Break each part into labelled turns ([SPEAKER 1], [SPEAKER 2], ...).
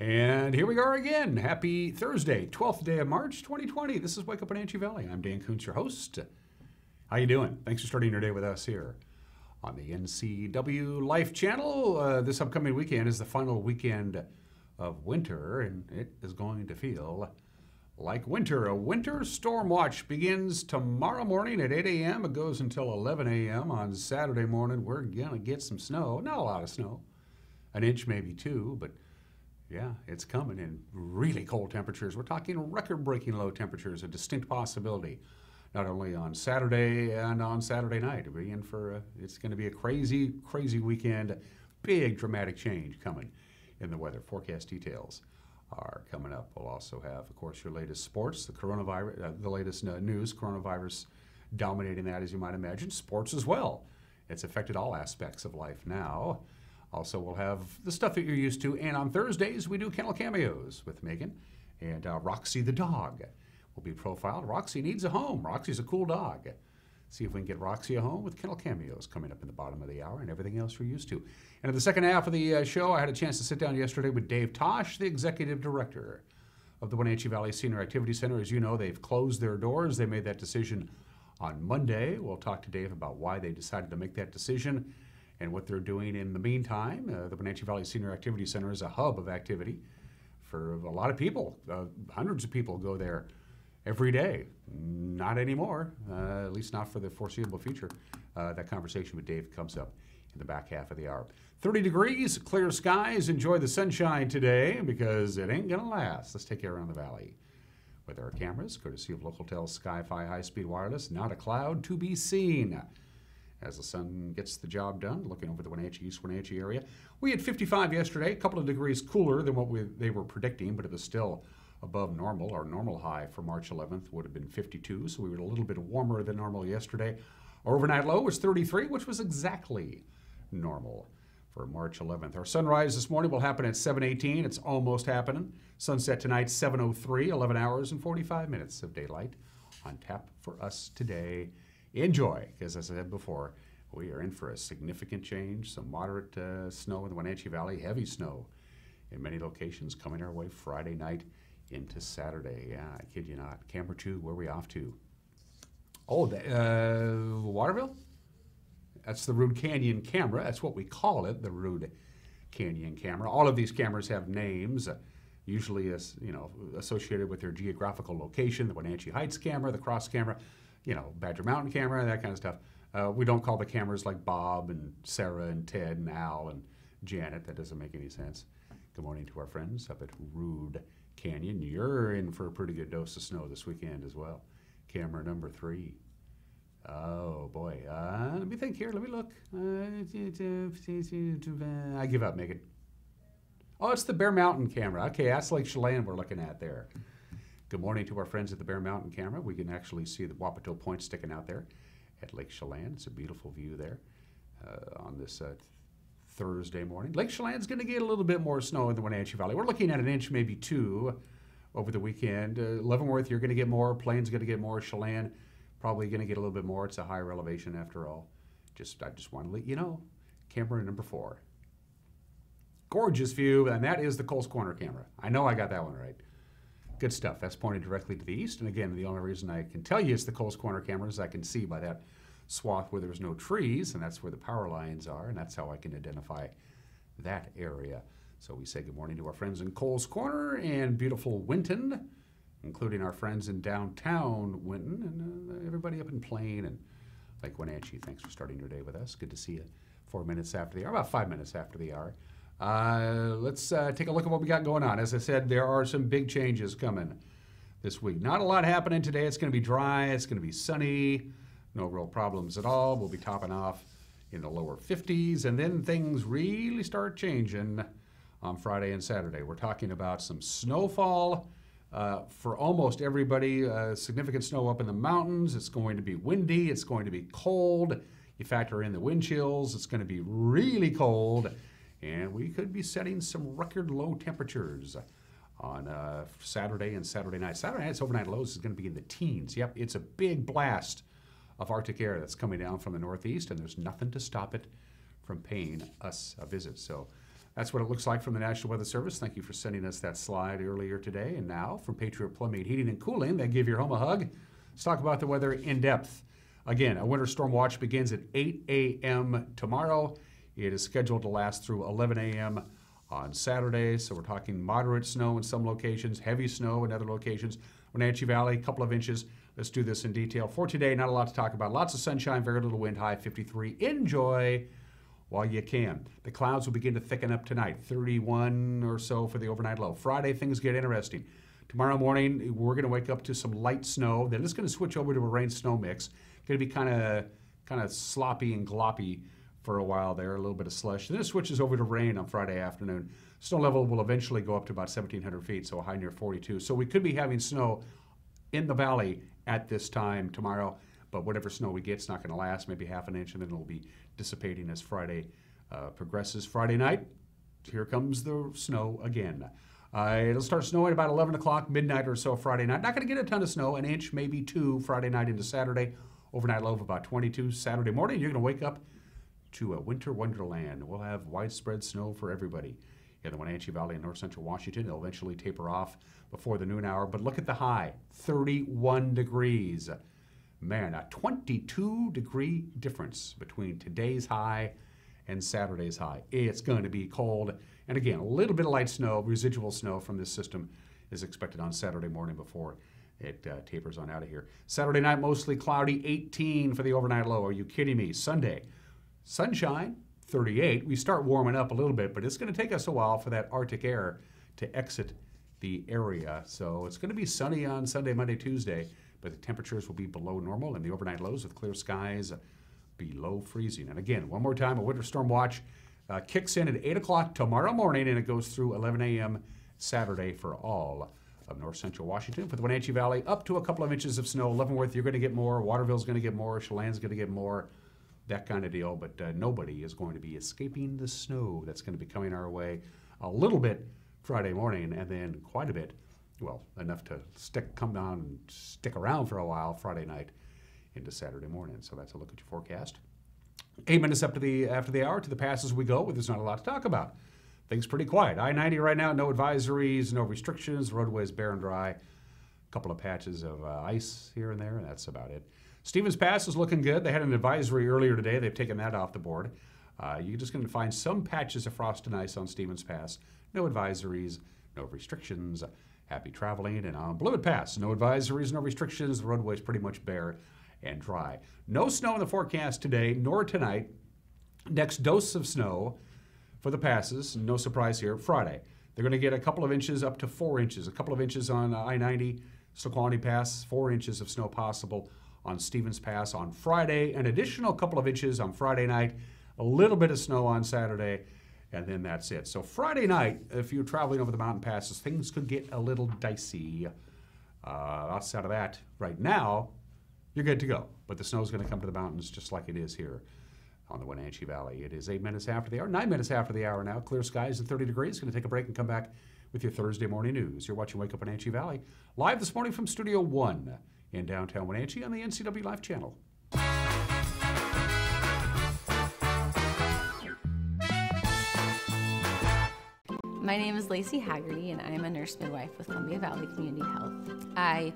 [SPEAKER 1] And here we are again. Happy Thursday, 12th day of March, 2020. This is Wake Up Wenatchee Valley. I'm Dan Kuntz, your host. How you doing? Thanks for starting your day with us here on the NCW Life Channel. This upcoming weekend is the final weekend of winter, and it is going to feel like winter. A winter storm watch begins tomorrow morning at 8 a.m. It goes until 11 a.m. on Saturday morning. We're going to get some snow. Not a lot of snow. An inch, maybe two, but yeah, it's coming in really cold temperatures. We're talking record-breaking low temperatures, a distinct possibility, not only on Saturday and on Saturday night. It's going to be a crazy, crazy weekend. Big dramatic change coming in the weather. Forecast details are coming up. We'll also have, of course, your latest sports, the coronavirus, the latest news, coronavirus dominating that, as you might imagine. Sports as well. It's affected all aspects of life now. Also, we'll have the stuff that you're used to. And on Thursdays, we do kennel cameos with Megan. And Roxy the dog will be profiled. Roxy needs a home. Roxy's a cool dog. See if we can get Roxy a home with kennel cameos coming up in the bottom of the hour and everything else you're used to. And in the second half of the show, I had a chance to sit down yesterday with Dave Tosch, the executive director of the Wenatchee Valley Senior Activity Center. As you know, they've closed their doors. They made that decision on Monday. We'll talk to Dave about why they decided to make that decision and what they're doing in the meantime. The Wenatchee Valley Senior Activity Center is a hub of activity for a lot of people. Hundreds of people go there every day. Not anymore, at least not for the foreseeable future. That conversation with Dave comes up in the back half of the hour. 30 degrees, clear skies. Enjoy the sunshine today because it ain't going to last. Let's take you around the valley with our cameras, courtesy of Localtel Sky-Fi High-Speed Wireless. Not a cloud to be seen as the sun gets the job done, looking over the Wenatchee, East Wenatchee area. We had 55 yesterday, a couple of degrees cooler than what they were predicting, but it was still above normal. Our normal high for March 11th would have been 52, so we were a little bit warmer than normal yesterday. Our overnight low was 33, which was exactly normal for March 11th. Our sunrise this morning will happen at 7:18. It's almost happening. Sunset tonight, 7:03, 11 hours and 45 minutes of daylight on tap for us today. Enjoy, because as I said before, we are in for a significant change. Some moderate snow in the Wenatchee Valley, heavy snow in many locations coming our way Friday night into Saturday. Yeah, I kid you not. Camera 2, where are we off to? Oh, Waterville? That's the Rude Canyon camera. That's what we call it, the Rude Canyon camera. All of these cameras have names, usually associated with their geographical location. The Wenatchee Heights camera, the Cross camera, Badger Mountain camera, that kind of stuff. We don't call the cameras like Bob and Sarah and Ted and Al and Janet. That doesn't make any sense. Good morning to our friends up at Rude Canyon. You're in for a pretty good dose of snow this weekend as well. Camera number 3. Oh, boy. Let me think here. Let me look. I give up, Megan. Oh, it's the Bear Mountain camera. Okay, that's Lake Chelan we're looking at there. Good morning to our friends at the Bear Mountain camera. We can actually see the Wapato Point sticking out there at Lake Chelan. It's a beautiful view there on this Thursday morning. Lake Chelan's going to get a little bit more snow in the Wenatchee Valley. We're looking at an inch, maybe 2 over the weekend. Leavenworth, you're going to get more. Plains going to get more. Chelan, probably going to get a little bit more. It's a higher elevation after all. I just want to let you know. Camera number 4. Gorgeous view, and that is the Coles Corner camera. I know I got that one right. Good stuff. That's pointed directly to the east. And again, the only reason I can tell you it's the Coles Corner camera is I can see by that swath where there's no trees, and that's where the power lines are, and that's how I can identify that area. So we say good morning to our friends in Coles Corner and beautiful Winton, including our friends in downtown Winton and everybody up in Plain and Lake Wenatchee. Thanks for starting your day with us. Good to see you 4 minutes after the hour, about 5 minutes after the hour. Let's take a look at what we got going on. As I said, there are some big changes coming this week. Not a lot happening today. It's going to be dry. It's going to be sunny. No real problems at all. We'll be topping off in the lower 50s, and then things really start changing on Friday and Saturday. We're talking about some snowfall for almost everybody. Significant snow up in the mountains. It's going to be windy. It's going to be cold. You factor in the wind chills. It's going to be really cold. And we could be setting some record low temperatures on Saturday and Saturday night. Saturday night's overnight lows is going to be in the teens. Yep, it's a big blast of Arctic air that's coming down from the northeast, and there's nothing to stop it from paying us a visit. So That's what it looks like from the National Weather Service. Thank you for sending us that slide earlier today. And now from Patriot Plumbing, Heating, and Cooling, they give your home a hug. Let's talk about the weather in depth. Again, a winter storm watch begins at 8 a.m. tomorrow. It is scheduled to last through 11 a.m. on Saturday. So we're talking moderate snow in some locations, heavy snow in other locations. Wenatchee Valley, a couple of inches. Let's do this in detail. For today, not a lot to talk about. Lots of sunshine, very little wind, high 53. Enjoy while you can. The clouds will begin to thicken up tonight, 31 or so for the overnight low. Friday, things get interesting. Tomorrow morning, we're going to wake up to some light snow. Then it's going to switch over to a rain-snow mix. Going to be kind of sloppy and gloppy for a while there, a little bit of slush. Then it switches over to rain on Friday afternoon. Snow level will eventually go up to about 1,700 feet, so a high near 42. So we could be having snow in the valley at this time tomorrow, but whatever snow we get, it's not going to last, maybe half an inch, and then it'll be dissipating as Friday progresses. Friday night, here comes the snow again. It'll start snowing about 11 o'clock, midnight or so Friday night. Not going to get a ton of snow, an inch, maybe two Friday night into Saturday. Overnight low of about 22. Saturday morning, you're going to wake up to a winter wonderland. We'll have widespread snow for everybody in the Wenatchee Valley and north central Washington. It'll eventually taper off before the noon hour. But look at the high, 31 degrees. Man, a 22-degree difference between today's high and Saturday's high. It's going to be cold. And again, a little bit of light snow, residual snow from this system is expected on Saturday morning before it tapers on out of here. Saturday night, mostly cloudy, 18 for the overnight low. Are you kidding me? Sunday, sunshine, 38. We start warming up a little bit, but it's going to take us a while for that Arctic air to exit the area. So it's going to be sunny on Sunday, Monday, Tuesday, but the temperatures will be below normal, and the overnight lows with clear skies below freezing. And again, one more time, a winter storm watch kicks in at 8 o'clock tomorrow morning, and it goes through 11 a.m. Saturday for all of north central Washington. For the Wenatchee Valley, up to a couple of inches of snow. Leavenworth, you're going to get more. Waterville's going to get more. Chelan's going to get more. That kind of deal. But nobody is going to be escaping the snow that's going to be coming our way a little bit Friday morning, and then quite a bit, well, enough to come down and stick around for a while Friday night into Saturday morning. So that's a look at your forecast. 8 minutes after the hour to the passes we go. There's not a lot to talk about. Things pretty quiet. I-90 right now, no advisories, no restrictions. The roadway is bare and dry. A couple of patches of ice here and there, and that's about it. Stevens Pass is looking good. They had an advisory earlier today. They've taken that off the board. You're just going to find some patches of frost and ice on Stevens Pass. No advisories, no restrictions. Happy traveling. And on Blewett Pass, no advisories, no restrictions. The roadway is pretty much bare and dry. No snow in the forecast today, nor tonight. Next dose of snow for the passes, no surprise here, Friday. They're going to get a couple of inches up to 4 inches. A couple of inches on I-90, Snoqualmie Pass, 4 inches of snow possible on Stevens Pass on Friday. An additional couple of inches on Friday night, a little bit of snow on Saturday, and then that's it. So Friday night, if you're traveling over the mountain passes, things could get a little dicey. Outside of that, right now, you're good to go. But the snow is going to come to the mountains just like it is here on the Wenatchee Valley. It is 8 minutes after the hour, 9 minutes after the hour now. Clear skies and 30 degrees. Going to take a break and come back with your Thursday morning news. You're watching Wake Up Wenatchee Valley live this morning from Studio 1 in downtown Wenatchee on the NCW Life channel.
[SPEAKER 2] My name is Lacey Haggerty, and I am a nurse midwife with Columbia Valley Community Health. I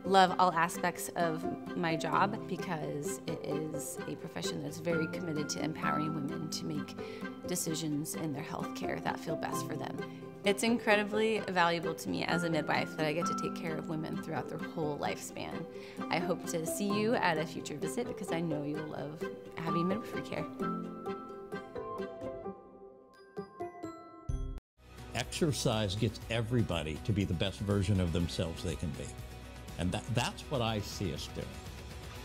[SPEAKER 2] love all aspects of my job because it is a profession that's very committed to empowering women to make decisions in their health care that feel best for them. It's incredibly valuable to me as a midwife that I get to take care of women throughout their whole lifespan. I hope to see you at a future visit because I know you'll love having midwifery care.
[SPEAKER 3] Exercise gets everybody to be the best version of themselves they can be. And that's what I see us doing.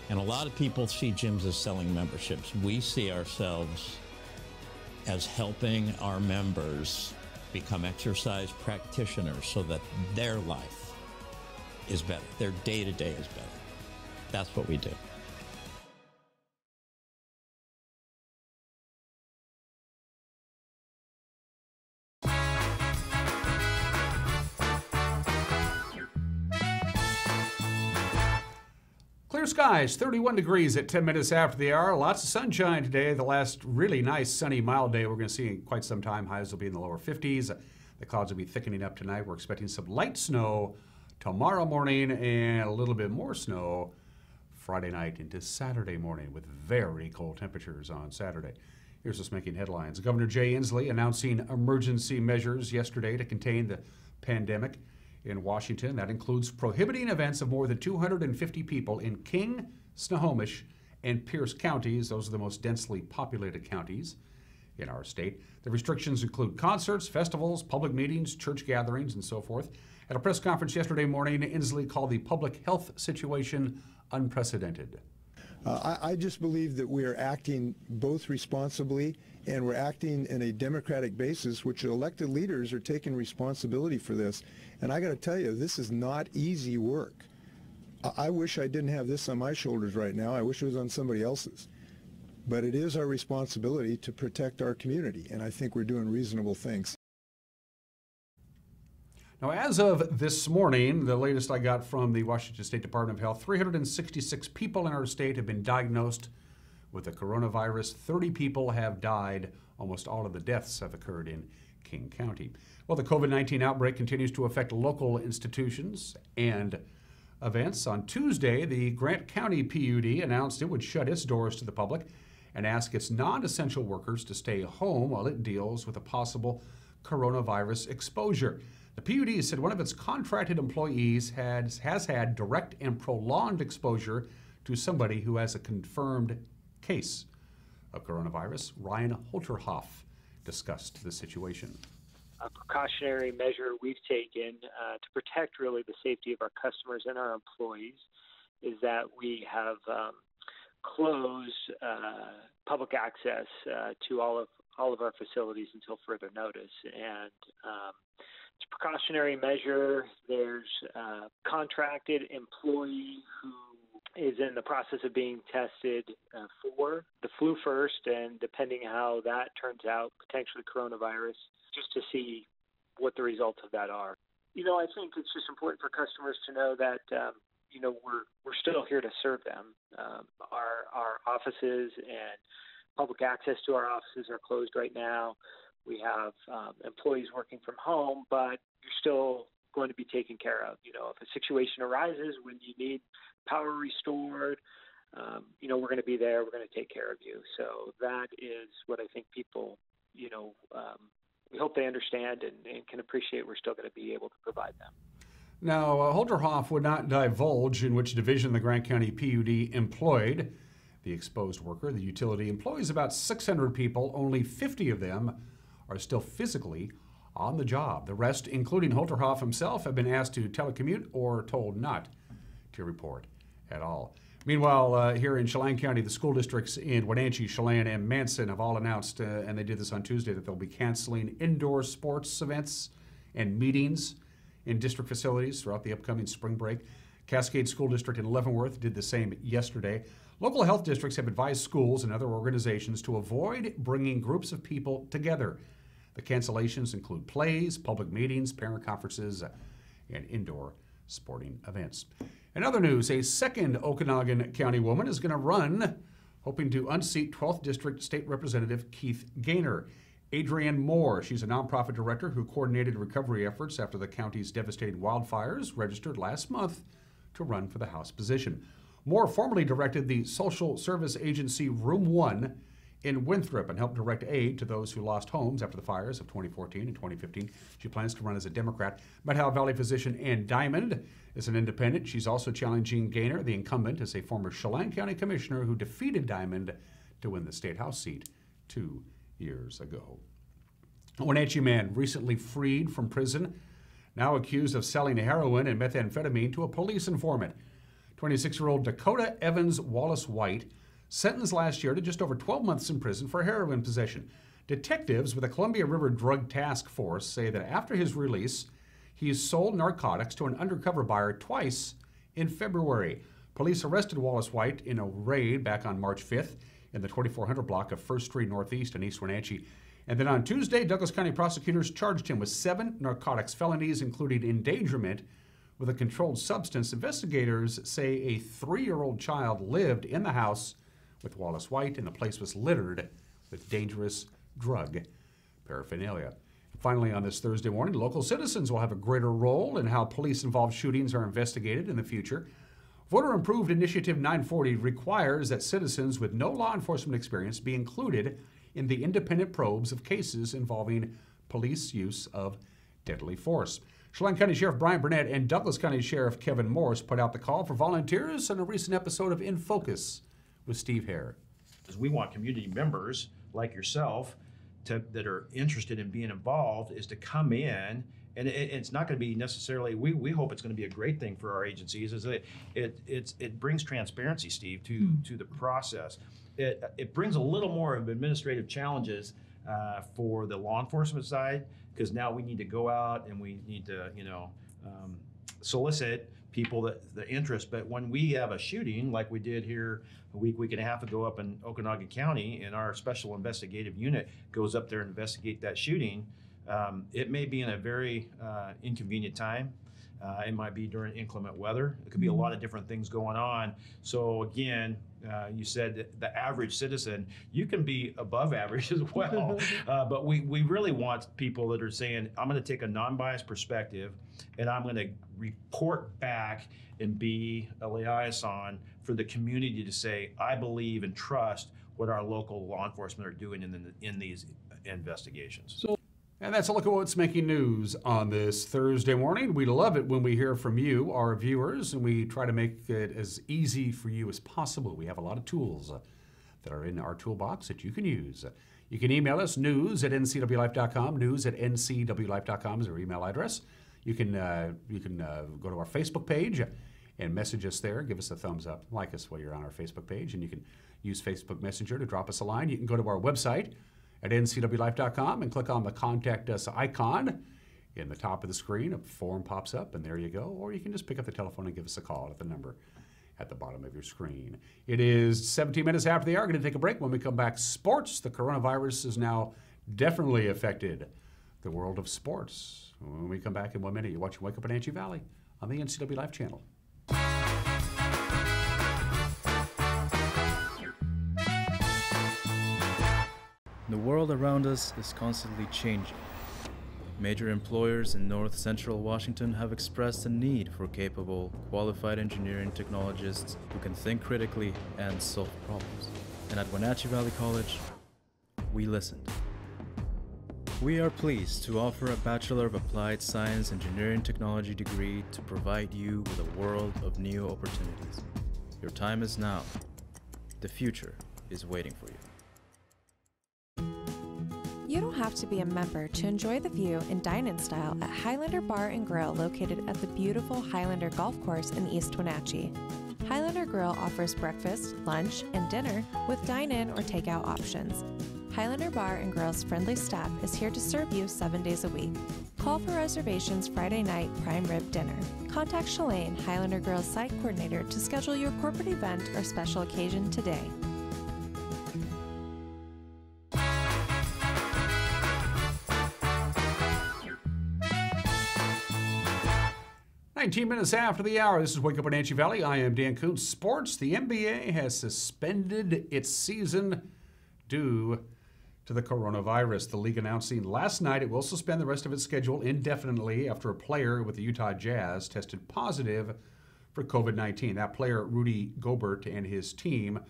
[SPEAKER 3] And a lot of people see gyms as selling memberships. We see ourselves as helping our members become exercise practitioners so that their life is better, their day-to-day is better. That's what we do.
[SPEAKER 1] Clear Clear skies, 31 degrees at 10 minutes after the hour. Lots of sunshine today. The last really nice, sunny, mild day we're going to see in quite some time. Highs will be in the lower 50s. The clouds will be thickening up tonight. We're expecting some light snow tomorrow morning and a little bit more snow Friday night into Saturday morning with very cold temperatures on Saturday. Here's what's making headlines. Governor Jay Inslee announcing emergency measures yesterday to contain the pandemic in Washington. That includes prohibiting events of more than 250 people in King, Snohomish, and Pierce counties. Those are the most densely populated counties in our state. The restrictions include concerts, festivals, public meetings, church gatherings, and so forth. At a press conference yesterday morning, Inslee called the public health situation unprecedented.
[SPEAKER 4] I just believe that we are acting both responsibly and we're acting in a democratic basis, which elected leaders are taking responsibility for this. And I got to tell you, this is not easy work. I wish I didn't have this on my shoulders right now. I wish it was on somebody else's. But it is our responsibility to protect our community, and I think we're doing reasonable things.
[SPEAKER 1] Now, as of this morning, the latest I got from the Washington State Department of Health, 366 people in our state have been diagnosed with the coronavirus. 30 people have died. Almost all of the deaths have occurred in King County. Well, the COVID-19 outbreak continues to affect local institutions and events. On Tuesday, the Grant County PUD announced it would shut its doors to the public and ask its non-essential workers to stay home while it deals with a possible coronavirus exposure. The PUD said one of its contracted employees has had direct and prolonged exposure to somebody who has a confirmed case of coronavirus. Ryan Holterhoff discussed the situation.
[SPEAKER 5] A precautionary measure we've taken to protect really the safety of our customers and our employees is that we have closed public access to all of our facilities until further notice. And it's a precautionary measure. There's a contracted employee who is in the process of being tested for the flu first, and depending how that turns out, potentially coronavirus, just to see what the results of that are. I think it's just important for customers to know that, we're still here to serve them. Our offices and public access to our offices are closed right now. We have employees working from home, but you're still going to be taken care of. If a situation arises when you need power restored, we're going to be there. We're going to take care of you. So that is what I think people, we hope they understand and can appreciate. We're still going to be able to provide them.
[SPEAKER 1] Now, Holterhoff would not divulge in which division the Grant County PUD employed the exposed worker. The utility employs about 600 people. Only 50 of them are still physically on the job. The rest, including Holterhoff himself, have been asked to telecommute or told not to report at all. Meanwhile, here in Chelan County, the school districts in Wenatchee, Chelan, and Manson have all announced, and they did this on Tuesday, that they'll be canceling indoor sports events and meetings in district facilities throughout the upcoming spring break. Cascade School District in Leavenworth did the same yesterday. Local health districts have advised schools and other organizations to avoid bringing groups of people together. The cancellations include plays, public meetings, parent conferences, and indoor sporting events. In other news, a second Okanagan County woman is going to run, hoping to unseat 12th District State Representative Keith Gaynor. Adrienne Moore, she's a nonprofit director who coordinated recovery efforts after the county's devastating wildfires, registered last month to run for the House position. Moore formerly directed the social service agency Room 1 in Winthrop and helped direct aid to those who lost homes after the fires of 2014 and 2015. She plans to run as a Democrat. Methow Valley physician Ann Diamond is an independent. She's also challenging Gaynor, the incumbent, as a former Chelan County commissioner who defeated Diamond to win the state house seat 2 years ago. A Wenatchee man recently freed from prison, now accused of selling heroin and methamphetamine to a police informant. 26-year-old Dakota Evans Wallace White, sentenced last year to just over 12 months in prison for heroin possession. Detectives with the Columbia River Drug Task Force say that after his release, he sold narcotics to an undercover buyer twice in February. Police arrested Wallace White in a raid back on March 5th in the 2400 block of 1st Street Northeast in East Wenatchee. And then on Tuesday, Douglas County prosecutors charged him with 7 narcotics felonies, including endangerment, with a controlled substance. Investigators say a 3-year-old child lived in the house with Wallace White, and the place was littered with dangerous drug paraphernalia. Finally, on this Thursday morning, local citizens will have a greater role in how police-involved shootings are investigated in the future. Voter-approved Initiative 940 requires that citizens with no law enforcement experience be included in the independent probes of cases involving police use of deadly force. Chelan County Sheriff Brian Burnett and Douglas County Sheriff Kevin Morse put out the call for volunteers in a recent episode of In Focus with Steve Hare.
[SPEAKER 6] We want community members like yourself that are interested in being involved is to come in, and it's not going to be necessarily, we hope it's going to be a great thing for our agencies, is that it brings transparency, Steve, to the process. It brings a little more of administrative challenges for the law enforcement side, because now we need to go out and we need to, solicit people the interest. But when we have a shooting like we did here a week and a half ago up in Okanagan County, and our special investigative unit goes up there and investigate that shooting, it may be in a very inconvenient time. It might be during inclement weather. It could be a lot of different things going on. So again, you said that the average citizen, you can be above average as well. But we really want people that are saying, I'm going to take a non-biased perspective, and I'm going to report back and be a liaison for the community to say, I believe and trust what our local law enforcement are doing in these investigations.
[SPEAKER 1] And that's a look at what's making news on this Thursday morning. We love it when we hear from you, our viewers, and we try to make it as easy for you as possible. We have a lot of tools that are in our toolbox that you can use. You can email us, news@ncwlife.com. News@ncwlife.com is our email address. You can go to our Facebook page and message us there. Give us a thumbs up. Like us while you're on our Facebook page. And you can use Facebook Messenger to drop us a line. You can go to our website at ncwlife.com and click on the Contact Us icon. In the top of the screen, a form pops up, and there you go. Or you can just pick up the telephone and give us a call at the number at the bottom of your screen. It is 17 minutes after the hour. We're going to take a break. When we come back, sports. The coronavirus has now definitely affected the world of sports. When we come back in 1 minute, you're watching Wake Up in Wenatchee Valley on the NCW Life channel.
[SPEAKER 7] The world around us is constantly changing. Major employers in North Central Washington have expressed a need for capable, qualified engineering technologists who can think critically and solve problems. And at Wenatchee Valley College, we listened. We are pleased to offer a Bachelor of Applied Science Engineering Technology degree to provide you with a world of new opportunities. Your time is now. The future is waiting for you.
[SPEAKER 8] You don't have to be a member to enjoy the view and dine in style at Highlander Bar and Grill located at the beautiful Highlander Golf Course in East Wenatchee. Highlander Grill offers breakfast, lunch, and dinner with dine-in or takeout options. Highlander Bar and Grill's friendly staff is here to serve you 7 days a week. Call for reservations Friday night prime rib dinner. Contact Shalane, Highlander Grill's site coordinator, to schedule your corporate event or special occasion today.
[SPEAKER 1] 19 minutes after the hour, this is Wake Up in Wenatchee Valley. I am Dan Kuntz. Sports, the NBA has suspended its season due to the coronavirus. The league announcing last night it will suspend the rest of its schedule indefinitely after a player with the Utah Jazz tested positive for COVID-19. That player, Rudy Gobert, and his team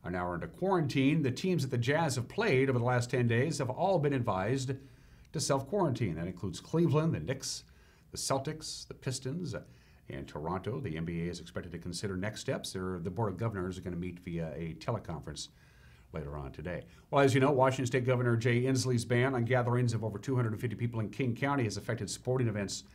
[SPEAKER 1] are now under quarantine. The teams that the Jazz have played over the last 10 days have all been advised to self-quarantine. That includes Cleveland, the Knicks, the Celtics, the Pistons, and Toronto. The NBA is expected to consider next steps. The Board of Governors are going to meet via a teleconference later on today. Well, as you know, Washington State Governor Jay Inslee's ban on gatherings of over 250 people in King County has affected sporting events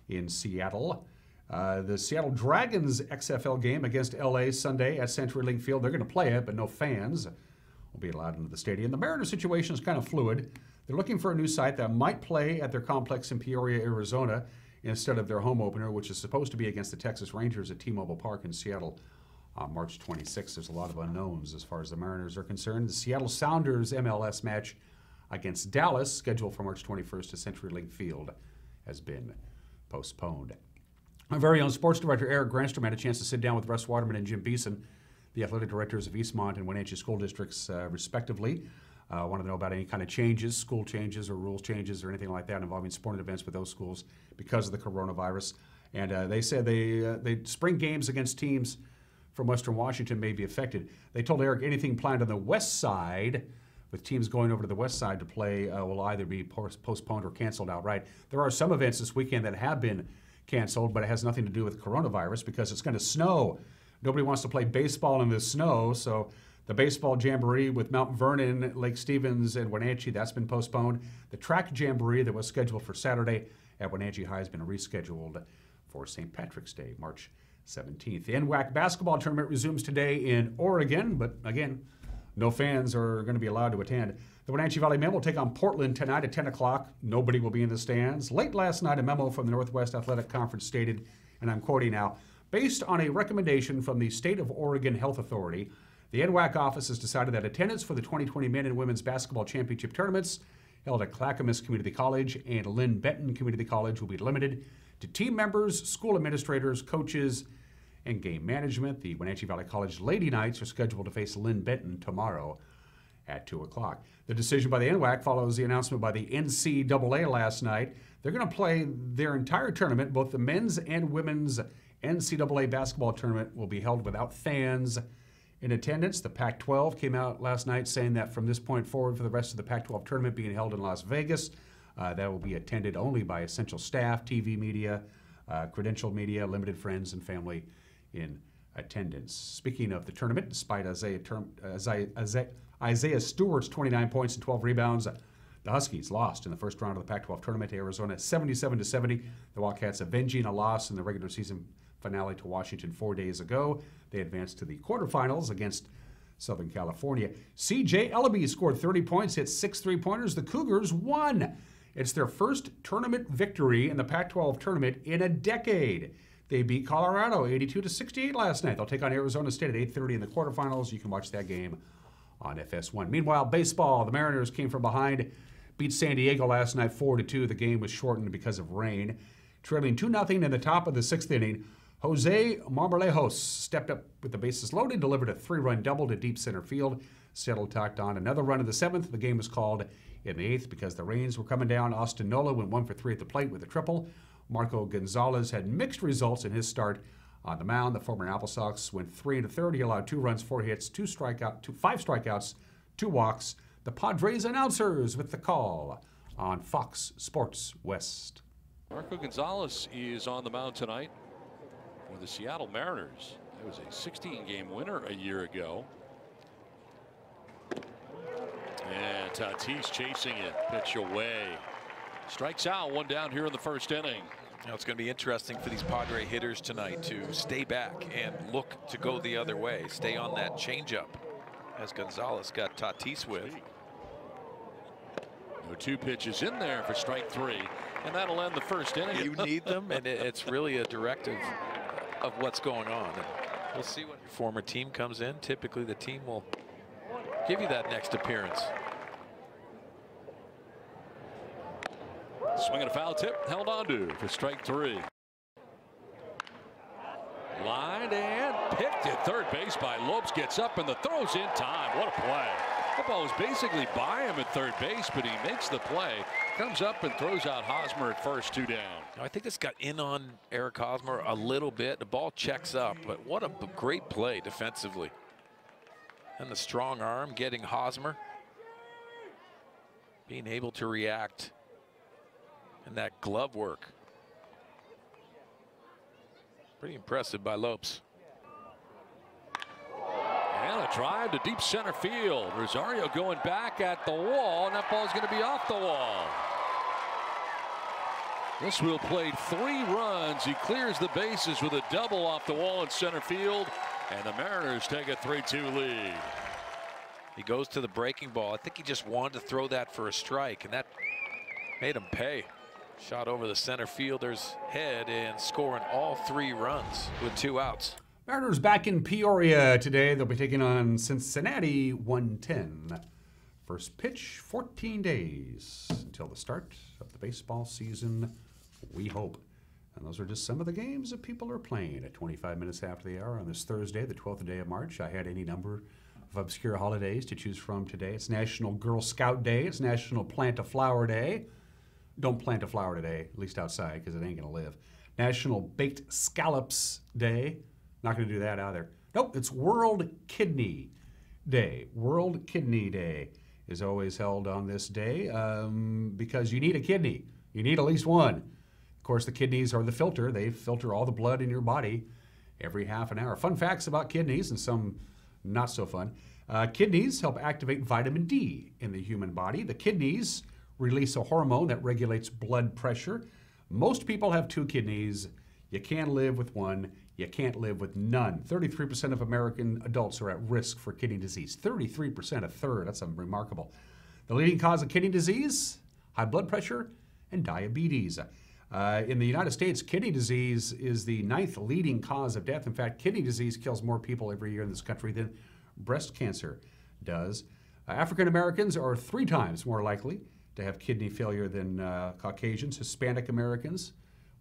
[SPEAKER 1] in Seattle. The Seattle Dragons XFL game against LA Sunday at CenturyLink Field, they're going to play it, but no fans will be allowed into the stadium. The Mariners situation is kind of fluid. They're looking for a new site that might play at their complex in Peoria, Arizona, instead of their home opener, which is supposed to be against the Texas Rangers at T-Mobile Park in Seattle on March 26th. There's a lot of unknowns as far as the Mariners are concerned. The Seattle Sounders MLS match against Dallas, scheduled for March 21st at CenturyLink Field, has been postponed. Our very own sports director, Eric Granstrom, had a chance to sit down with Russ Waterman and Jim Beeson, the athletic directors of Eastmont and Wenatchee school districts, respectively. Wanted to know about any kind of changes, school changes or rules changes or anything like that involving sporting events with those schools because of the coronavirus. And they said they spring games against teams from Western Washington may be affected. They told Eric anything planned on the west side, with teams going over to the west side to play, will either be postponed or canceled outright. There are some events this weekend that have been canceled, but it has nothing to do with coronavirus because it's going to snow. Nobody wants to play baseball in the snow, so the baseball jamboree with Mount Vernon, Lake Stevens, and Wenatchee, that's been postponed. The track jamboree that was scheduled for Saturday at Wenatchee High has been rescheduled for St. Patrick's Day, March 17th. The NWAC basketball tournament resumes today in Oregon, but again, no fans are going to be allowed to attend. The Wenatchee Valley Men will take on Portland tonight at 10 o'clock. Nobody will be in the stands. Late last night, a memo from the Northwest Athletic Conference stated, and I'm quoting now, based on a recommendation from the State of Oregon Health Authority, the NWAC office has decided that attendance for the 2020 men and women's basketball championship tournaments held at Clackamas Community College and Lynn Benton Community College will be limited to team members, school administrators, coaches, and game management. The Wenatchee Valley College Lady Knights are scheduled to face Lynn Benton tomorrow at 2 o'clock. The decision by the NWAC follows the announcement by the NCAA last night. They're going to play their entire tournament, both the men's and women's NCAA basketball tournament will be held without fans in attendance. The Pac-12 came out last night saying that from this point forward for the rest of the Pac-12 tournament being held in Las Vegas, that will be attended only by essential staff, TV media, credentialed media, limited friends and family in attendance. Speaking of the tournament, despite Isaiah Stewart's 29 points and 12 rebounds, the Huskies lost in the first round of the Pac-12 tournament to Arizona 77-70. The Wildcats avenging a loss in the regular season finale to Washington 4 days ago. They advanced to the quarterfinals against Southern California. C.J. Ellaby scored 30 points, hit 6 3-pointers. The Cougars won. It's their first tournament victory in the Pac-12 tournament in a decade. They beat Colorado 82-68 last night. They'll take on Arizona State at 8:30 in the quarterfinals. You can watch that game on FS1. Meanwhile, baseball, the Mariners came from behind, beat San Diego last night 4-2. The game was shortened because of rain. Trailing 2-0 in the top of the 6th inning, Jose Marmolejos stepped up with the bases loaded, delivered a 3-run double to deep center field. Seattle tacked on another run in the 7th. The game was called in the 8th because the rains were coming down. Austin Nola went 1 for 3 at the plate with a triple. Marco Gonzalez had mixed results in his start on the mound. The former Apple Sox went 3 1/3. He allowed 2 runs, 4 hits, 5 strikeouts, 2 walks. The Padres announcers with the call on Fox Sports West.
[SPEAKER 9] Marco Gonzalez is on the mound tonight for the Seattle Mariners. It was a 16-game winner a year ago. And Tatis chasing it. Pitch away. Strikes out, 1 down here in the first inning.
[SPEAKER 10] Now it's going to be interesting for these Padre hitters tonight to stay back and look to go the other way. Stay on that changeup, as Gonzalez got Tatis with.
[SPEAKER 9] No 2 pitches in there for strike 3, and that'll end the first inning.
[SPEAKER 10] You need them, and it's really a directive of what's going on. And we'll see when your former team comes in. Typically, the team will give you that next appearance.
[SPEAKER 9] Swing and a foul tip, held on to for strike 3. Lined and picked at third base by Lopes. Gets up and the throw's in time. What a play. The ball was basically by him at third base, but he makes the play. Comes up and throws out Hosmer at first, 2 down.
[SPEAKER 10] I think this got in on Eric Hosmer a little bit. The ball checks up, but what a great play defensively. And the strong arm getting Hosmer. Being able to react. And that glove work. Pretty impressive by Lopes.
[SPEAKER 9] And a drive to deep center field. Rosario going back at the wall, and that ball's going to be off the wall. This will play 3 runs. He clears the bases with a double off the wall in center field, and the Mariners take a 3-2 lead.
[SPEAKER 10] He goes to the breaking ball. I think he just wanted to throw that for a strike, and that made him pay. Shot over the center fielder's head and scoring all 3 runs with 2 outs.
[SPEAKER 1] Mariners back in Peoria today. They'll be taking on Cincinnati 110. First pitch, 14 days until the start of the baseball season, we hope. And those are just some of the games that people are playing at 25 minutes after the hour on this Thursday, the 12th day of March. I had any number of obscure holidays to choose from today. It's National Girl Scout Day. It's National Plant a Flower Day. Don't plant a flower today, at least outside, because it ain't going to live. National Baked Scallops Day. Not going to do that either. Nope, it's World Kidney Day. World Kidney Day is always held on this day because you need a kidney. You need at least one. Of course, the kidneys are the filter. They filter all the blood in your body every half an hour. Fun facts about kidneys and some not so fun. Kidneys help activate vitamin D in the human body. The kidneys release a hormone that regulates blood pressure. Most people have 2 kidneys. You can live with one. You can't live with none. 33% of American adults are at risk for kidney disease. 33%, a third. That's remarkable. The leading cause of kidney disease, high blood pressure, and diabetes. In the United States, kidney disease is the 9th leading cause of death. In fact, kidney disease kills more people every year in this country than breast cancer does. African Americans are 3 times more likely to have kidney failure than Caucasians. Hispanic Americans,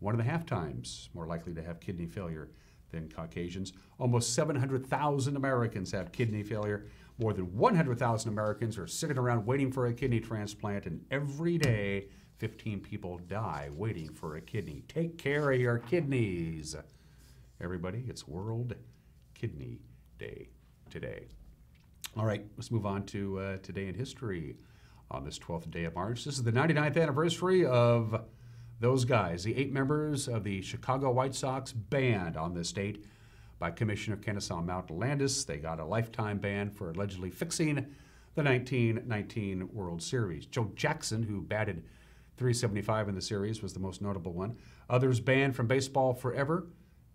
[SPEAKER 1] 1.5 times more likely to have kidney failure than Caucasians. Almost 700,000 Americans have kidney failure. More than 100,000 Americans are sitting around waiting for a kidney transplant, and every day 15 people die waiting for a kidney. Take care of your kidneys. Everybody, it's World Kidney Day today. All right, let's move on to Today in History on this 12th day of March. This is the 99th anniversary of those guys, the 8 members of the Chicago White Sox, banned on this date by Commissioner Kennesaw Mountain Landis. They got a lifetime ban for allegedly fixing the 1919 World Series. Joe Jackson, who batted .375 in the series, was the most notable one. Others banned from baseball forever: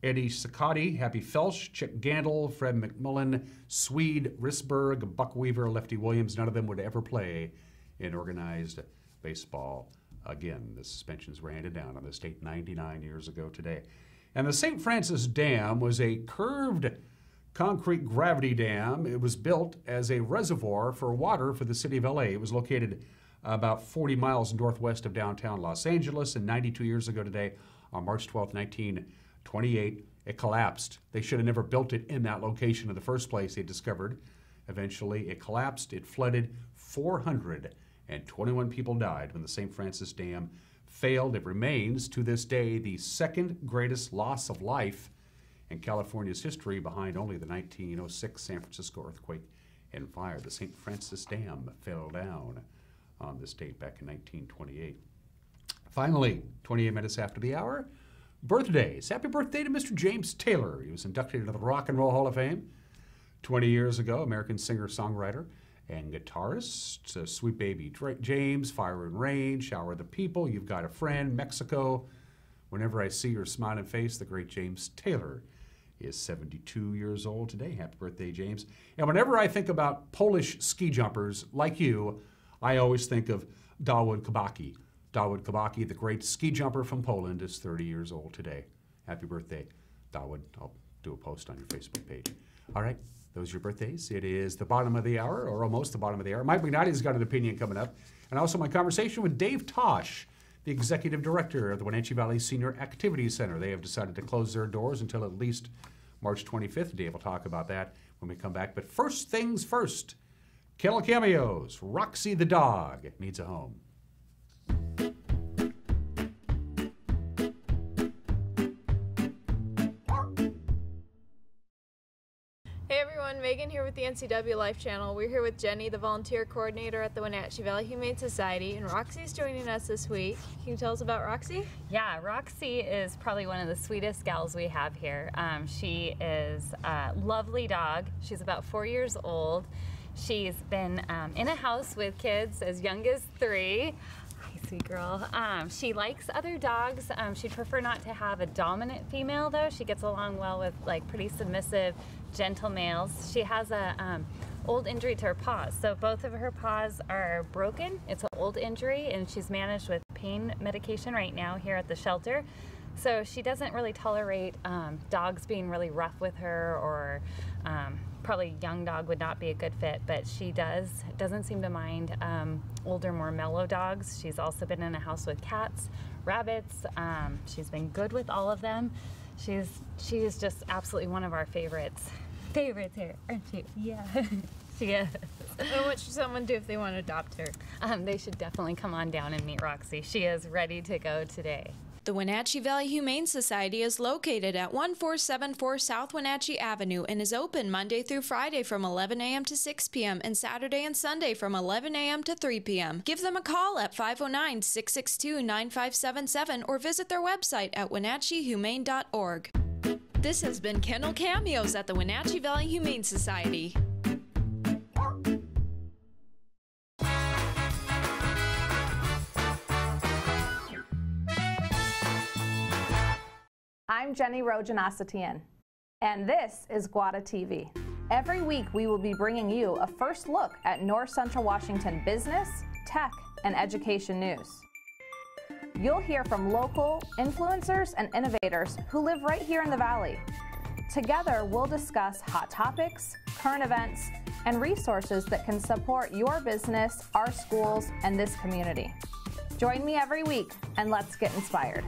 [SPEAKER 1] Eddie Cicotti, Happy Felsch, Chick Gandil, Fred McMullen, Swede Risberg, Buck Weaver, Lefty Williams. None of them would ever play in organized baseball again. The suspensions were handed down on this date 99 years ago today. And the St. Francis Dam was a curved concrete gravity dam. It was built as a reservoir for water for the city of LA. It was located about 40 miles northwest of downtown Los Angeles, and 92 years ago today, on March 12, 1928, it collapsed. They should have never built it in that location in the first place, they discovered. Eventually, it collapsed, it flooded, 421 people died when the St. Francis Dam failed. It remains, to this day, the second greatest loss of life in California's history, behind only the 1906 San Francisco earthquake and fire. The St. Francis Dam fell down on this date back in 1928. Finally, 28 minutes after the hour, birthdays. Happy birthday to Mr. James Taylor. He was inducted into the Rock and Roll Hall of Fame 20 years ago. American singer-songwriter and guitarist. Sweet Baby James, Fire and Rain, Shower of the People, You've Got a Friend, Mexico. Whenever I see your smiling face, the great James Taylor is 72 years old today. Happy birthday, James. And whenever I think about Polish ski jumpers like you, I always think of Dawid Kubacki. Dawid Kubacki, the great ski jumper from Poland, is 30 years old today. Happy birthday, Dawid. I'll do a post on your Facebook page. All right, those are your birthdays. It is the bottom of the hour, or almost the bottom of the hour. Mike McNally's got an opinion coming up. And also my conversation with Dave Tosch, the executive director of the Wenatchee Valley Senior Activities Center. They have decided to close their doors until at least March 25th. Dave will talk about that when we come back. But first things first, Kennel Cameos. Roxy the dog needs a home.
[SPEAKER 11] Hey everyone, Megan here with the NCW Life Channel. We're here with Jenny, the volunteer coordinator at the Wenatchee Valley Humane Society, and Roxy's joining us this week. Can you tell us about Roxy?
[SPEAKER 12] Yeah, Roxy is probably one of the sweetest gals we have here. She is a lovely dog. She's about 4 years old. She's been in a house with kids as young as 3. Hi, sweet girl. She likes other dogs. She'd prefer not to have a dominant female, though. She gets along well with like pretty submissive, gentle males. She has a old injury to her paws. So both of her paws are broken. It's an old injury, and she's managed with pain medication right now here at the shelter. So she doesn't really tolerate dogs being really rough with her, or probably young dog would not be a good fit, but she doesn't seem to mind older, more mellow dogs. She's also been in a house with cats, rabbits. She's been good with all of them. She is just absolutely one of our favorites here, aren't you? Yeah, she is.
[SPEAKER 11] And what should someone do if they want to adopt her?
[SPEAKER 12] They should definitely come on down and meet Roxy. She is ready to go today.
[SPEAKER 13] The Wenatchee Valley Humane Society is located at 1474 South Wenatchee Avenue and is open Monday through Friday from 11 a.m. to 6 p.m. and Saturday and Sunday from 11 a.m. to 3 p.m. Give them a call at 509-662-9577 or visit their website at wenatcheehumane.org. This has been Kennel Cameos at the Wenatchee Valley Humane Society.
[SPEAKER 14] I'm Jenny Rojanasatian, and this is Guada TV. Every week we will be bringing you a first look at North Central Washington business, tech, and education news. You'll hear from local influencers and innovators who live right here in the Valley. Together we'll discuss hot topics, current events, and resources that can support your business, our schools, and this community. Join me every week, and let's get inspired.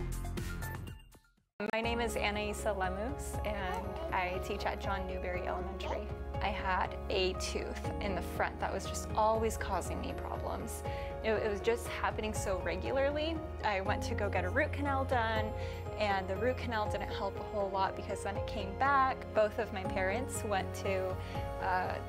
[SPEAKER 15] My name is Anaisa Lemus, and I teach at John Newberry Elementary. I had a tooth in the front that was just always causing me problems. It was just happening so regularly. I went to go get a root canal done, and the root canal didn't help a whole lot because then it came back. Both of my parents went to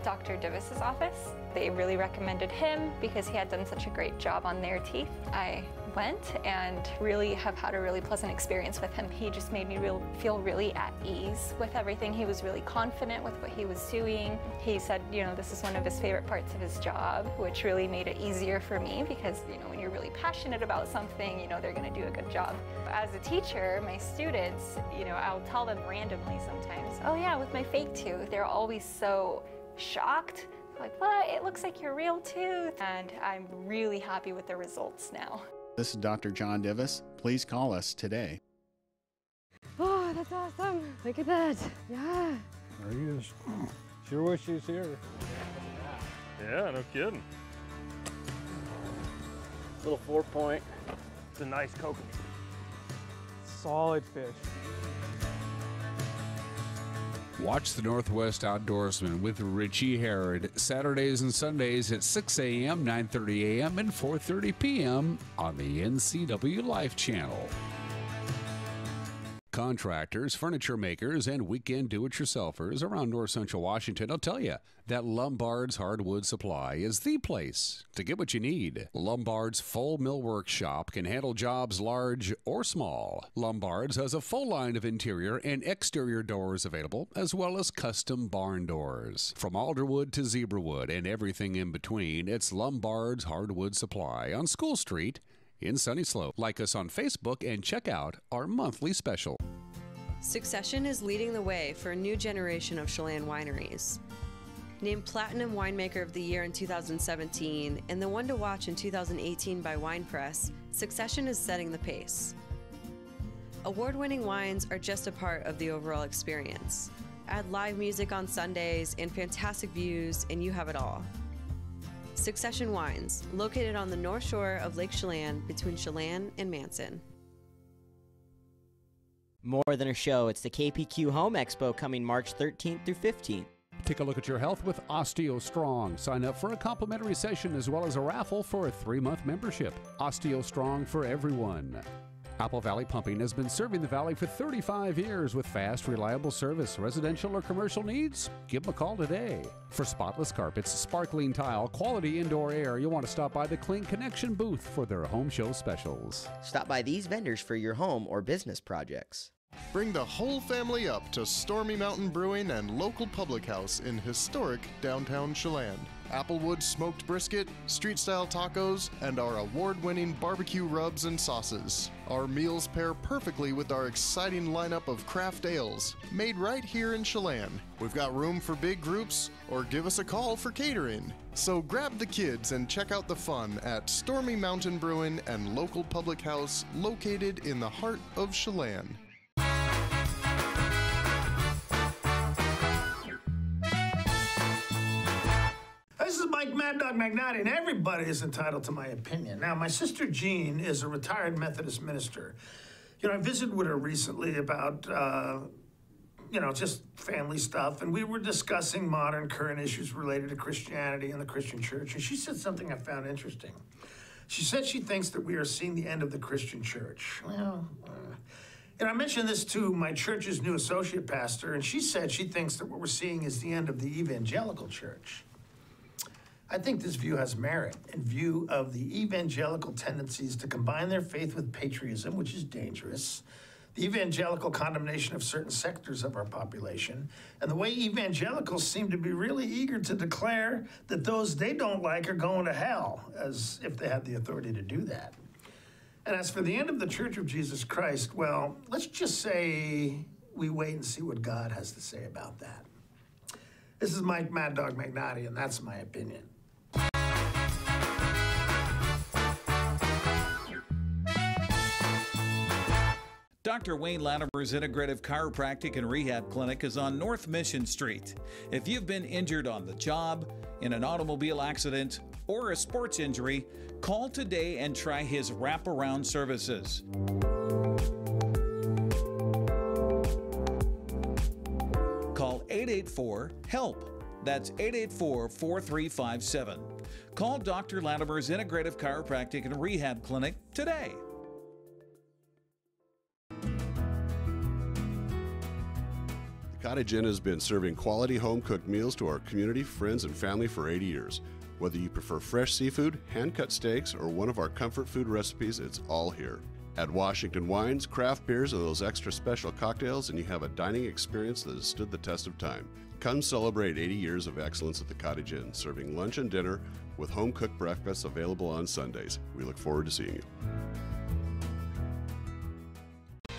[SPEAKER 15] Dr. Divis's office. They really recommended him because he had done such a great job on their teeth. I went and really have had a really pleasant experience with him. He just made me feel really at ease with everything. He was really confident with what he was doing. He said, you know, this is one of his favorite parts of his job, which really made it easier for me because, you know, when you're really passionate about something, you know, they're going to do a good job. As a teacher, my students, you know, I'll tell them randomly sometimes, oh yeah, with my fake tooth. They're always so shocked. Like, what? It looks like your real tooth. And I'm really happy with the results now.
[SPEAKER 16] This is Dr. John Divis. Please call us today.
[SPEAKER 17] Oh, that's awesome. Look at that. Yeah.
[SPEAKER 18] There he is. Sure wish he was here.
[SPEAKER 19] Yeah, no kidding.
[SPEAKER 18] Little 4-point. It's a nice coconut. Solid fish.
[SPEAKER 1] Watch the Northwest Outdoorsman with Richie Herod Saturdays and Sundays at 6 a.m., 9:30 a.m., and 4:30 p.m. on the NCW Life Channel. Contractors, furniture makers, and weekend do-it-yourselfers around North Central Washington will tell you that Lombard's Hardwood Supply is the place to get what you need. Lombard's full millwork shop can handle jobs large or small. Lombard's has a full line of interior and exterior doors available, as well as custom barn doors. From alderwood to zebrawood and everything in between, it's Lombard's Hardwood Supply on School Street in Sunny Slope. Like us on Facebook and check out our monthly special.
[SPEAKER 20] Succession is leading the way for a new generation of Chelan wineries. Named Platinum Winemaker of the Year in 2017 and the one to watch in 2018 by Wine Press, Succession is setting the pace. Award-winning wines are just a part of the overall experience. Add live music on Sundays and fantastic views, and you have it all. Succession Wines, located on the north shore of Lake Chelan between Chelan and Manson.
[SPEAKER 21] More than a show, it's the KPQ Home Expo coming March 13th through 15th.
[SPEAKER 1] Take a look at your health with Osteo Strong. Sign up for a complimentary session as well as a raffle for a 3-month membership. Osteo Strong for everyone. Apple Valley Pumping has been serving the Valley for 35 years with fast, reliable service. Residential or commercial needs? Give them a call today. For spotless carpets, sparkling tile, quality indoor air, you'll want to stop by the Clean Connection booth for their home show specials.
[SPEAKER 21] Stop by these vendors for your home or business projects.
[SPEAKER 22] Bring the whole family up to Stormy Mountain Brewing and local public house in historic downtown Chelan. Applewood smoked brisket, street-style tacos, and our award-winning barbecue rubs and sauces. Our meals pair perfectly with our exciting lineup of craft ales, made right here in Chelan. We've got room for big groups, or give us a call for catering. So grab the kids and check out the fun at Stormy Mountain Brewing and local public house located in the heart of Chelan.
[SPEAKER 2] This is Mike Mad Dog Magnotti, and everybody is entitled to my opinion. Now, my sister Jean is a retired Methodist minister. You know, I visited with her recently about, just family stuff, and we were discussing modern current issues related to Christianity and the Christian church, and she said something I found interesting. She said she thinks that we are seeing the end of the Christian church. Well, and I mentioned this to my church's new associate pastor, and she said she thinks that what we're seeing is the end of the evangelical church. I think this view has merit in view of the evangelical tendencies to combine their faith with patriotism, which is dangerous, the evangelical condemnation of certain sectors of our population, and the way evangelicals seem to be really eager to declare that those they don't like are going to hell, as if they had the authority to do that. And as for the end of the Church of Jesus Christ, well, let's just say we wait and see what God has to say about that. This is Mike Mad Dog Magnotti, and that's my opinion.
[SPEAKER 3] Dr. Wayne Latimer's Integrative Chiropractic and Rehab Clinic is on North Mission Street. If you've been injured on the job, in an automobile accident, or a sports injury, call today and try his wraparound services. Call 884-HELP. That's 884-4357. Call Dr. Latimer's Integrative Chiropractic and Rehab Clinic today.
[SPEAKER 22] Cottage Inn has been serving quality home-cooked meals to our community, friends, and family for 80 years. Whether you prefer fresh seafood, hand-cut steaks, or one of our comfort food recipes, it's all here. Add Washington wines, craft beers, and those extra special cocktails, and you have a dining experience that has stood the test of time. Come celebrate 80 years of excellence at the Cottage Inn, serving lunch and dinner with home-cooked breakfasts available on Sundays. We look forward to seeing you.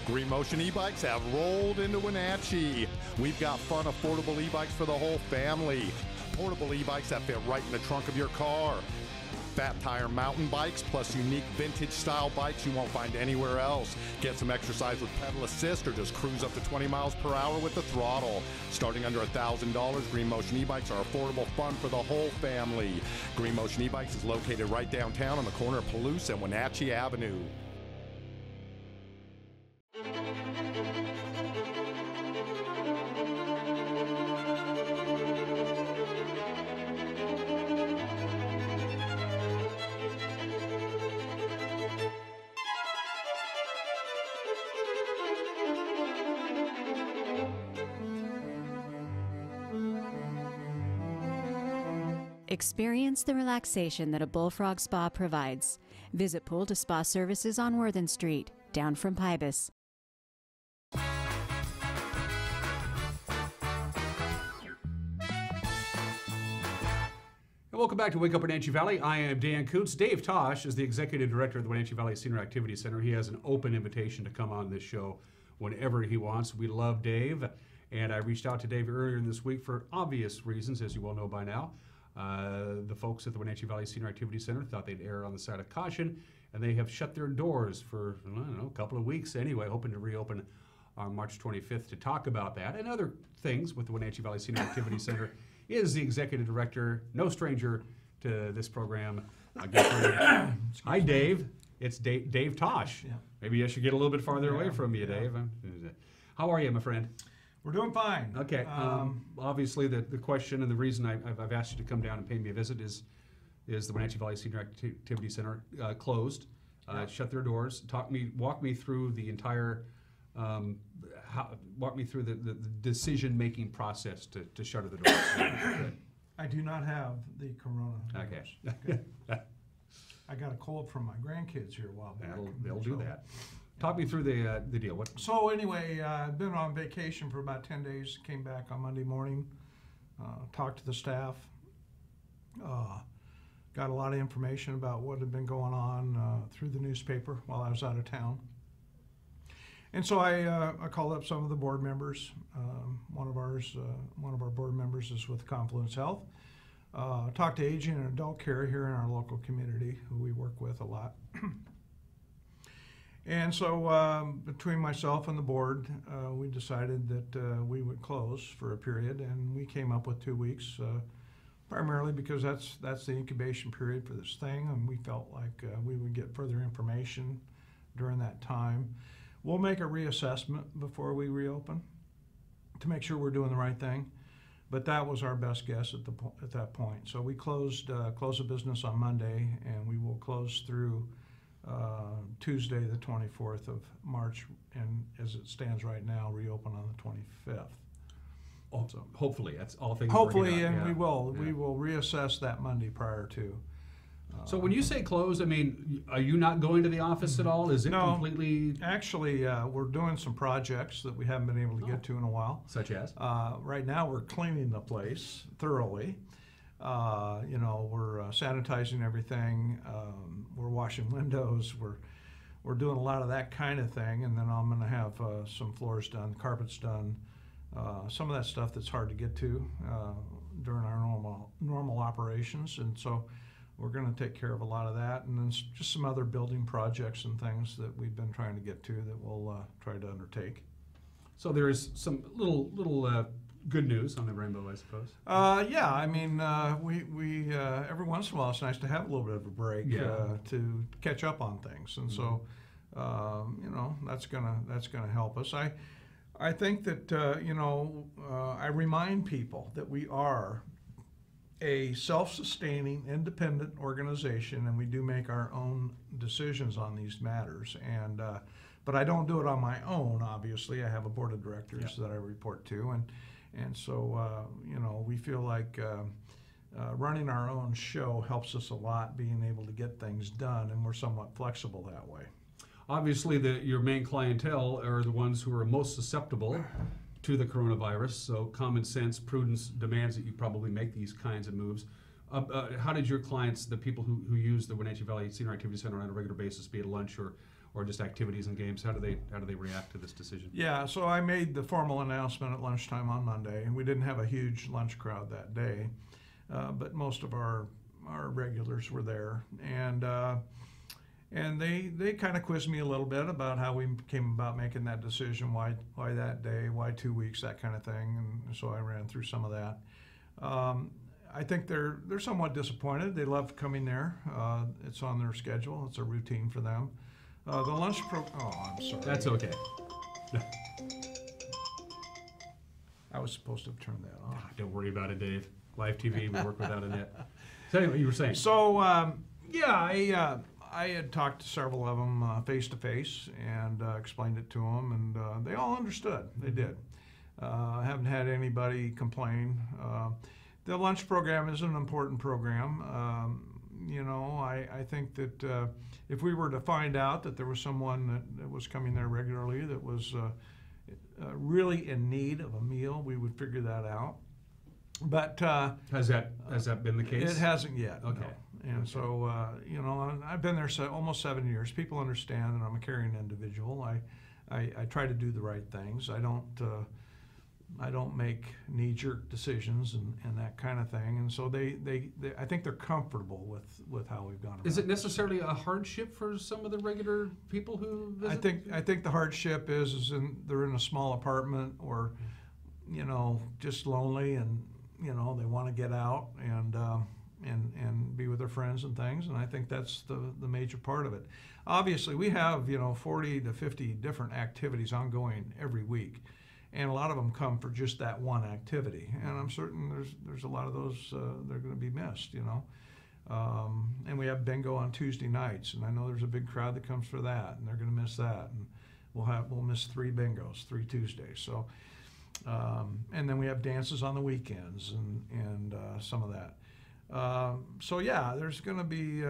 [SPEAKER 23] Green Motion e-bikes have rolled into Wenatchee. We've got fun, affordable e-bikes for the whole family. Portable e-bikes that fit right in the trunk of your car. Fat tire mountain bikes plus unique vintage style bikes you won't find anywhere else. Get some exercise with pedal assist or just cruise up to 20 miles per hour with the throttle. Starting under $1,000, Green Motion e-bikes are affordable fun for the whole family. Green Motion e-bikes is located right downtown on the corner of Palouse and Wenatchee Avenue.
[SPEAKER 24] Experience the relaxation that a Bullfrog Spa provides. Visit Pool to Spa Services on Worthen Street, down from Pybus.
[SPEAKER 1] Welcome back to Wake Up Wenatchee Valley. I am Dan Kuntz. Dave Tosch is the Executive Director of the Wenatchee Valley Senior Activity Center. He has an open invitation to come on this show whenever he wants. We love Dave, and I reached out to Dave earlier this week for obvious reasons, as you well know by now. The folks at the Wenatchee Valley Senior Activity Center thought they'd err on the side of caution, and they have shut their doors for, I don't know, a couple of weeks anyway, hoping to reopen on March 25th to talk about that and other things with the Wenatchee Valley Senior Activity Center. Is the Executive Director, no stranger to this program. Hi, Dave. It's Dave Tosch. Yeah. Maybe I should get a little bit farther away from you, Dave. How are you, my friend?
[SPEAKER 25] We're doing fine.
[SPEAKER 1] Okay. Obviously, the question and the reason I've asked you to come down and pay me a visit is the Wenatchee Valley Senior Activity Center closed, shut their doors. Walk me through the entire. Walk me through the decision-making process to shutter the doors.
[SPEAKER 25] I do not have the corona.
[SPEAKER 1] Okay.
[SPEAKER 25] I got a cold from my grandkids here a while back.
[SPEAKER 1] They'll do that. Talk me through the deal.
[SPEAKER 25] So anyway, I've been on vacation for about 10 days. Came back on Monday morning, talked to the staff, Got a lot of information about what had been going on through the newspaper while I was out of town. And so I called up some of the board members. One of our board members is with Confluence Health. Talked to aging and adult care here in our local community, who we work with a lot. And so between myself and the board, we decided that we would close for a period, and we came up with 2 weeks, primarily because that's the incubation period for this thing, and we felt like we would get further information during that time. We'll make a reassessment before we reopen to make sure we're doing the right thing, but that was our best guess at that point. So we closed the business on Monday, and we will close through Tuesday, the 24th of March, and as it stands right now, reopen on the 25th.
[SPEAKER 1] Oh, so hopefully, that's all things.
[SPEAKER 25] Hopefully, and
[SPEAKER 1] yeah.
[SPEAKER 25] we will reassess that Monday prior to.
[SPEAKER 1] So when you say close, I mean, are you not going to the office at all? Is it completely?
[SPEAKER 25] Actually, we're doing some projects that we haven't been able to get to in a while.
[SPEAKER 1] Such as?
[SPEAKER 25] Right now, we're cleaning the place thoroughly. We're sanitizing everything. We're washing windows. We're doing a lot of that kind of thing, and then I'm going to have some floors done, carpets done, some of that stuff that's hard to get to during our normal operations, and so we're going to take care of a lot of that, and then just some other building projects and things that we've been trying to get to that we'll try to undertake.
[SPEAKER 1] So there's some little good news on the rainbow, I suppose.
[SPEAKER 25] Yeah, I mean, we every once in a while it's nice to have a little bit of a break to catch up on things, and so that's gonna help us. I think that I remind people that we are a self-sustaining, independent organization, and we do make our own decisions on these matters. And but I don't do it on my own. Obviously, I have a board of directors that I report to, and so we feel like running our own show helps us a lot, being able to get things done, and we're somewhat flexible that way.
[SPEAKER 1] Obviously, your main clientele are the ones who are most susceptible to the coronavirus, so common sense, prudence demands that you probably make these kinds of moves. How did your clients, the people who use the Wenatchee Valley Senior Activity Center on a regular basis, be it lunch or just activities and games, how do they react to this decision?
[SPEAKER 25] Yeah, so I made the formal announcement at lunchtime on Monday, and we didn't have a huge lunch crowd that day, but most of our regulars were there, and they kind of quizzed me a little bit about how we came about making that decision, why that day, why 2 weeks, that kind of thing, and so I ran through some of that. I think they're somewhat disappointed. They love coming there. It's on their schedule. It's a routine for them. The lunch oh, I'm sorry.
[SPEAKER 1] That's okay.
[SPEAKER 25] I was supposed to have turned that off.
[SPEAKER 1] Don't worry about it, Dave. Live TV, we work without a net. So anyway, you were saying.
[SPEAKER 25] So, I had talked to several of them face-to-face and explained it to them, and they all understood. They did. I haven't had anybody complain. The lunch program is an important program. I think that if we were to find out that there was someone that was coming there regularly that was really in need of a meal, we would figure that out. But
[SPEAKER 1] has that been the case?
[SPEAKER 25] It hasn't yet.
[SPEAKER 1] Okay.
[SPEAKER 25] No. And so, I've been there almost 7 years. People understand that I'm a caring individual. I try to do the right things. I don't make knee-jerk decisions and that kind of thing. And so I think they're comfortable with how we've gone about it.
[SPEAKER 1] Is it necessarily a hardship for some of the regular people who visit?
[SPEAKER 25] I think the hardship is they're in a small apartment or, just lonely, and they want to get out and be with their friends and things, and I think that's the major part of it. Obviously, we have 40 to 50 different activities ongoing every week, and a lot of them come for just that one activity, and I'm certain there's a lot of those that are going to be missed, and we have bingo on Tuesday nights, and I know there's a big crowd that comes for that, and they're going to miss that, and we'll miss 3 bingos, 3 Tuesdays, so and then we have dances on the weekends and some of that. So yeah, there's going to be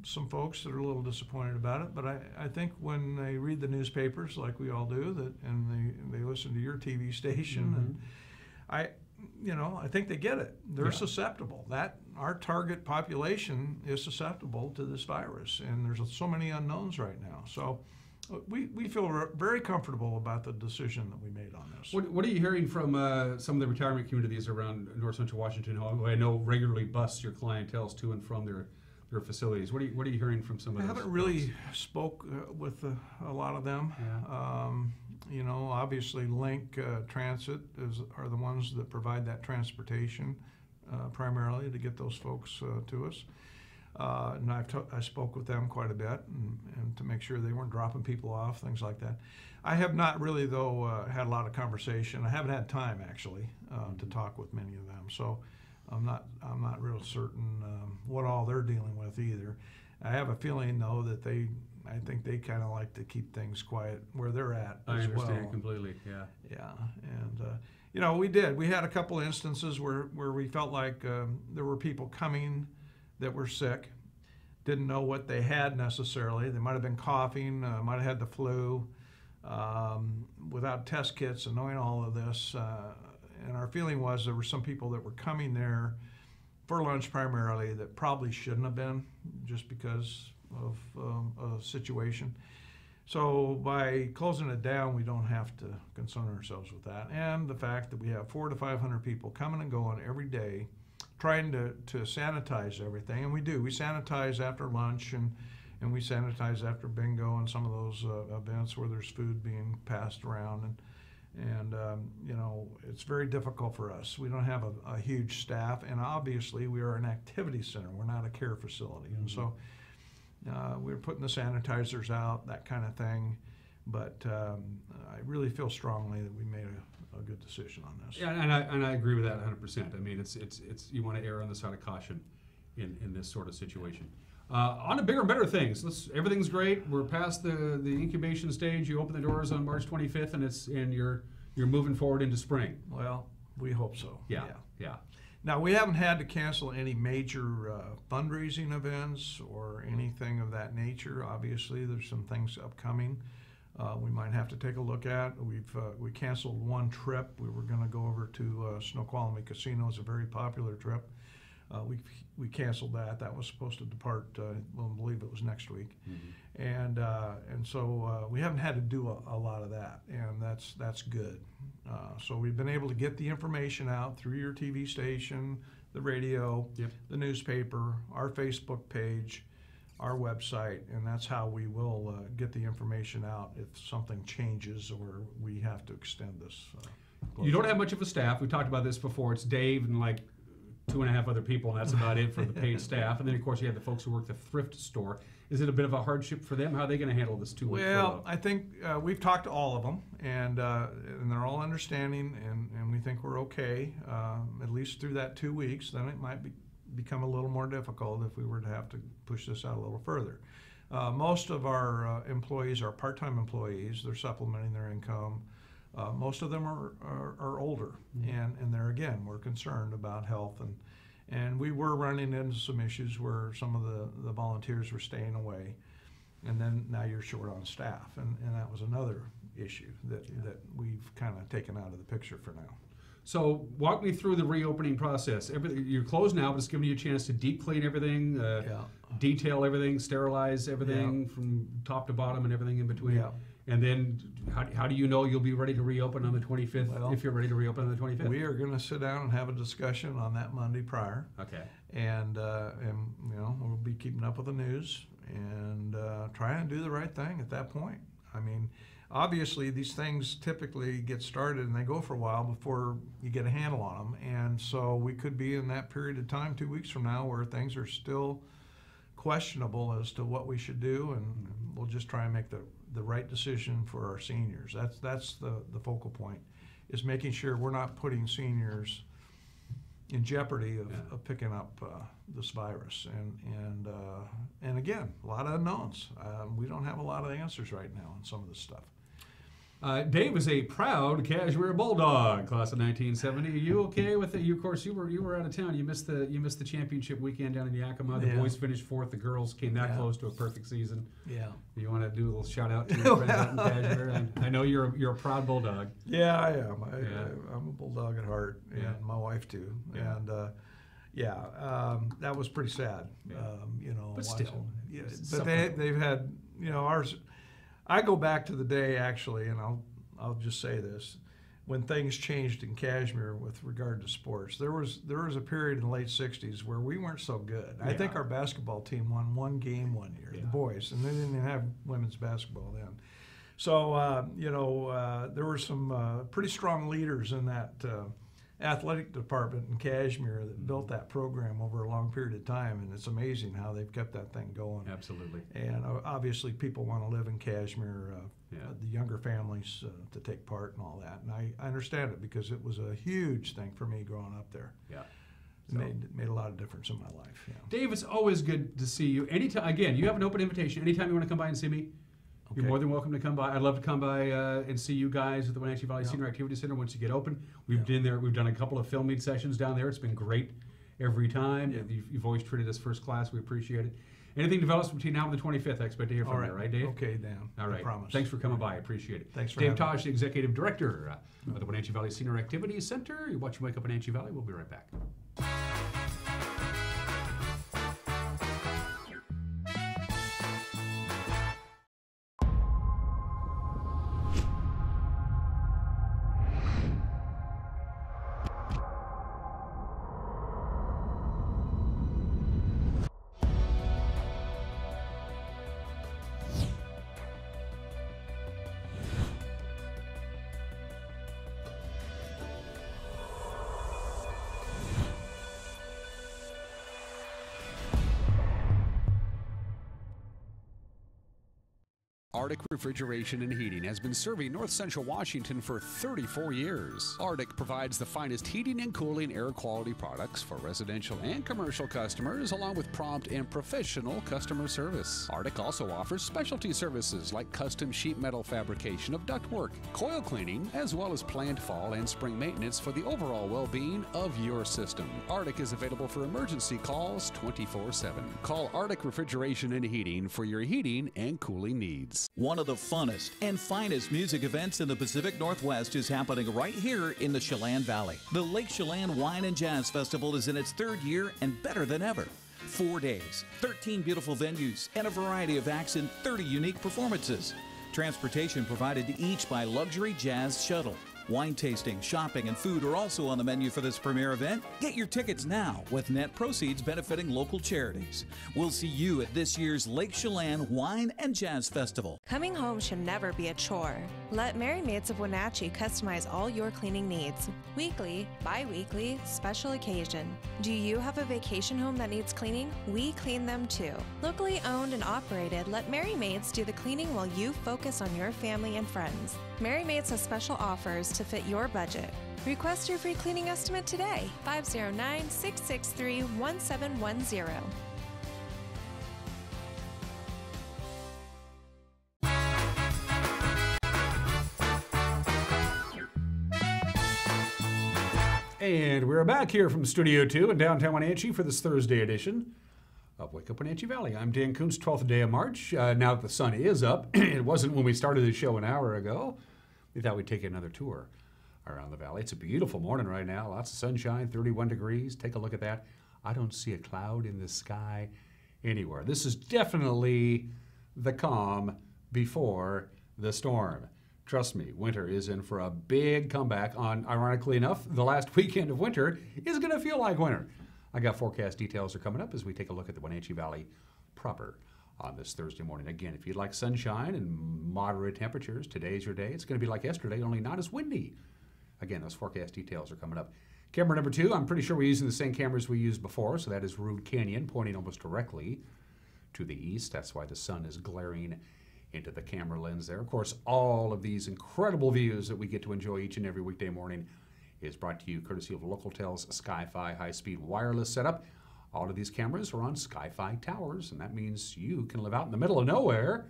[SPEAKER 25] some folks that are a little disappointed about it, but I think when they read the newspapers like we all do, and they listen to your TV station, and you know, I think they get it. They're susceptible. Our target population is susceptible to this virus, and there's so many unknowns right now. So we feel very comfortable about the decision that we made on this.
[SPEAKER 1] What are you hearing from some of the retirement communities around North Central Washington, who I know regularly bus your clientele to and from their facilities? What are you hearing from some of those?
[SPEAKER 25] I haven't really spoke with a lot of them.
[SPEAKER 1] Yeah.
[SPEAKER 25] You know, obviously Link Transit are the ones that provide that transportation primarily to get those folks to us. And I spoke with them quite a bit and to make sure they weren't dropping people off, things like that. I have not really, though, had a lot of conversation. I haven't had time, actually, to talk with many of them. So I'm not real certain what all they're dealing with either. I have a feeling, though, that I think they kind of like to keep things quiet where they're at as well.
[SPEAKER 1] I understand completely, yeah.
[SPEAKER 25] Yeah, and you know, we had a couple instances where we felt like there were people coming that were sick, didn't know what they had necessarily. They might have been coughing, might have had the flu, without test kits and knowing all of this. And our feeling was there were some people that were coming there for lunch primarily that probably shouldn't have been, just because of a situation. So by closing it down, we don't have to concern ourselves with that. And the fact that we have 400 to 500 people coming and going every day, trying to sanitize everything, and we do. We sanitize after lunch, and we sanitize after bingo and some of those events where there's food being passed around. And you know, it's very difficult for us. We don't have a huge staff, and obviously we are an activity center. We're not a care facility. And so we're putting the sanitizers out, that kind of thing. But I really feel strongly that we made a good decision on this.
[SPEAKER 1] Yeah, and I agree with that 100%. I mean, it's you want to err on the side of caution in this sort of situation. On to bigger and better things. Everything's great. We're past the incubation stage. You open the doors on March 25th, and you're moving forward into spring.
[SPEAKER 25] Well, we hope so.
[SPEAKER 1] Yeah.
[SPEAKER 25] Now, we haven't had to cancel any major fundraising events or anything of that nature. Obviously, there's some things upcoming we might have to take a look at. We canceled one trip. We were going to go over to Snoqualmie Casino. It's a very popular trip. We canceled that. That was supposed to depart, I believe it was next week. Mm-hmm. And so we haven't had to do a lot of that, and that's good. So we've been able to get the information out through your TV station, the radio, the newspaper, our Facebook page, our website, and that's how we will get the information out if something changes or we have to extend this.
[SPEAKER 1] You don't have much of a staff. We talked about this before. It's Dave and like 2.5 other people, and that's about it for the paid staff. And then, of course, you have the folks who work the thrift store. Is it a bit of a hardship for them? How are they going to handle this 2 week furlough?
[SPEAKER 25] I think we've talked to all of them, and they're all understanding, and we think we're okay, at least through that 2 weeks. Then it might become a little more difficult if we were to have to push this out a little further. Most of our employees are part-time employees. They're supplementing their income. Most of them are older, and there again, we're concerned about health, and we were running into some issues where some of the volunteers were staying away, and then now you're short on staff, and that was another issue that we've kind of taken out of the picture for now.
[SPEAKER 1] So walk me through the reopening process. You're closed now, but it's giving you a chance to deep clean everything, detail everything, sterilize everything from top to bottom and everything in between. And then how do you know you'll be ready to reopen on the 25th, if you're ready to reopen on the 25th?
[SPEAKER 25] We are going to sit down and have a discussion on that Monday prior.
[SPEAKER 1] Okay.
[SPEAKER 25] And you know, we'll be keeping up with the news and trying to do the right thing at that point. I mean, obviously these things typically get started and they go for a while before you get a handle on them. And so we could be in that period of time 2 weeks from now where things are still questionable as to what we should do, and we'll just try and make the right decision for our seniors. That's the focal point, is making sure we're not putting seniors in jeopardy of picking up this virus. And again, a lot of unknowns. We don't have a lot of answers right now on some of this stuff.
[SPEAKER 1] Dave is a proud Cashmere Bulldog, class of 1970. Are you okay with it? Of course, you were out of town. You missed the championship weekend down in Yakima. The boys finished fourth. The girls came that close to a perfect season.
[SPEAKER 25] Yeah.
[SPEAKER 1] You want to do a little shout out to your friends out in Cashmere? I I know you're a proud bulldog.
[SPEAKER 25] Yeah, I am. I'm a bulldog at heart, and my wife too.
[SPEAKER 1] Yeah.
[SPEAKER 25] And that was pretty sad. You know,
[SPEAKER 1] But
[SPEAKER 25] watching.
[SPEAKER 1] still,
[SPEAKER 25] Yeah,
[SPEAKER 1] it's
[SPEAKER 25] but
[SPEAKER 1] something.
[SPEAKER 25] they've had, you know, ours. I go back to the day actually, and I'll just say this. When things changed in Kashmir with regard to sports, there was a period in the late '60s where we weren't so good. I think our basketball team won one game one year, the boys, and they didn't even have women's basketball then. So there were some pretty strong leaders in that athletic department in Kashmir that built that program over a long period of time, and it's amazing how they've kept that thing going.
[SPEAKER 1] Absolutely.
[SPEAKER 25] And obviously, people want to live in Kashmir. The younger families to take part and all that, and I understand it because it was a huge thing for me growing up there.
[SPEAKER 1] Yeah,
[SPEAKER 25] it made a lot of difference in my life. Yeah.
[SPEAKER 1] Dave, it's always good to see you. Anytime, again, you have an open invitation. Anytime you want to come by and see me, you're more than welcome to come by. I'd love to come by and see you guys at the Wenatchee Valley Senior Activity Center once you get open. We've been there. We've done a couple of filming sessions down there. It's been great every time. You've always treated us first class. We appreciate it. Anything develops between now and the 25th, I expect to hear from you, right, Dave?
[SPEAKER 25] Okay, Dan.
[SPEAKER 1] All right.
[SPEAKER 25] I promise.
[SPEAKER 1] Thanks for coming by. I appreciate it.
[SPEAKER 25] Thanks for
[SPEAKER 1] Dave
[SPEAKER 25] having
[SPEAKER 1] Tosch, the Executive Director of the Wenatchee Valley Senior Activity Center. You're watching Wake Up Wenatchee Valley. We'll be right back. Arctic Refrigeration and Heating has been serving North Central Washington for 34 years. Arctic provides the finest heating and cooling air quality products for residential and commercial customers, along with prompt and professional customer service. Arctic also offers specialty services like custom sheet metal fabrication of ductwork, coil cleaning, as well as planned fall and spring maintenance for the overall well-being of your system. Arctic is available for emergency calls 24/7. Call Arctic Refrigeration and Heating for your heating and cooling needs.
[SPEAKER 3] One of the funnest and finest music events in the Pacific Northwest is happening right here in the Chelan Valley. The Lake Chelan Wine and Jazz Festival is in its third year and better than ever. 4 days, 13 beautiful venues, and a variety of acts in 30 unique performances. Transportation provided to each by Luxury Jazz Shuttle. Wine tasting, shopping, and food are also on the menu for this premier event. Get your tickets now, with net proceeds benefiting local charities. We'll see you at this year's Lake Chelan Wine and Jazz Festival.
[SPEAKER 4] Coming home should never be a chore. Let Merry Maids of Wenatchee customize all your cleaning needs. Weekly, bi-weekly, special occasion. Do you have a vacation home that needs cleaning? We clean them too. Locally owned and operated, let Merry Maids do the cleaning while you focus on your family and friends. Merry Maids has special offers to fit your budget. Request your free cleaning estimate today, 509-663-1710.
[SPEAKER 1] And we're back here from Studio 2 in downtown Wenatchee for this Thursday edition of Wake Up Wenatchee Valley. I'm Dan Kuntz, 12th day of March. Now that the sun is up, it wasn't when we started the show an hour ago. We thought we'd take another tour around the valley. It's a beautiful morning right now. Lots of sunshine, 31 degrees. Take a look at that. I don't see a cloud in the sky anywhere. This is definitely the calm before the storm. Trust me, winter is in for a big comeback on, ironically enough, the last weekend of winter is going to feel like winter. I got forecast details are coming up as we take a look at the Wenatchee Valley proper on this Thursday morning. Again, if you'd like sunshine and moderate temperatures, today's your day. It's going to be like yesterday, only not as windy. Again, those forecast details are coming up. Camera number 2, I'm pretty sure we're using the same cameras we used before, so that is Rude Canyon, pointing almost directly to the east. That's why the sun is glaring into the camera lens there. Of course, all of these incredible views that we get to enjoy each and every weekday morning is brought to you courtesy of Localtel's Sky-Fi high-speed wireless setup. All of these cameras are on Sky-Fi towers, and that means you can live out in the middle of nowhere,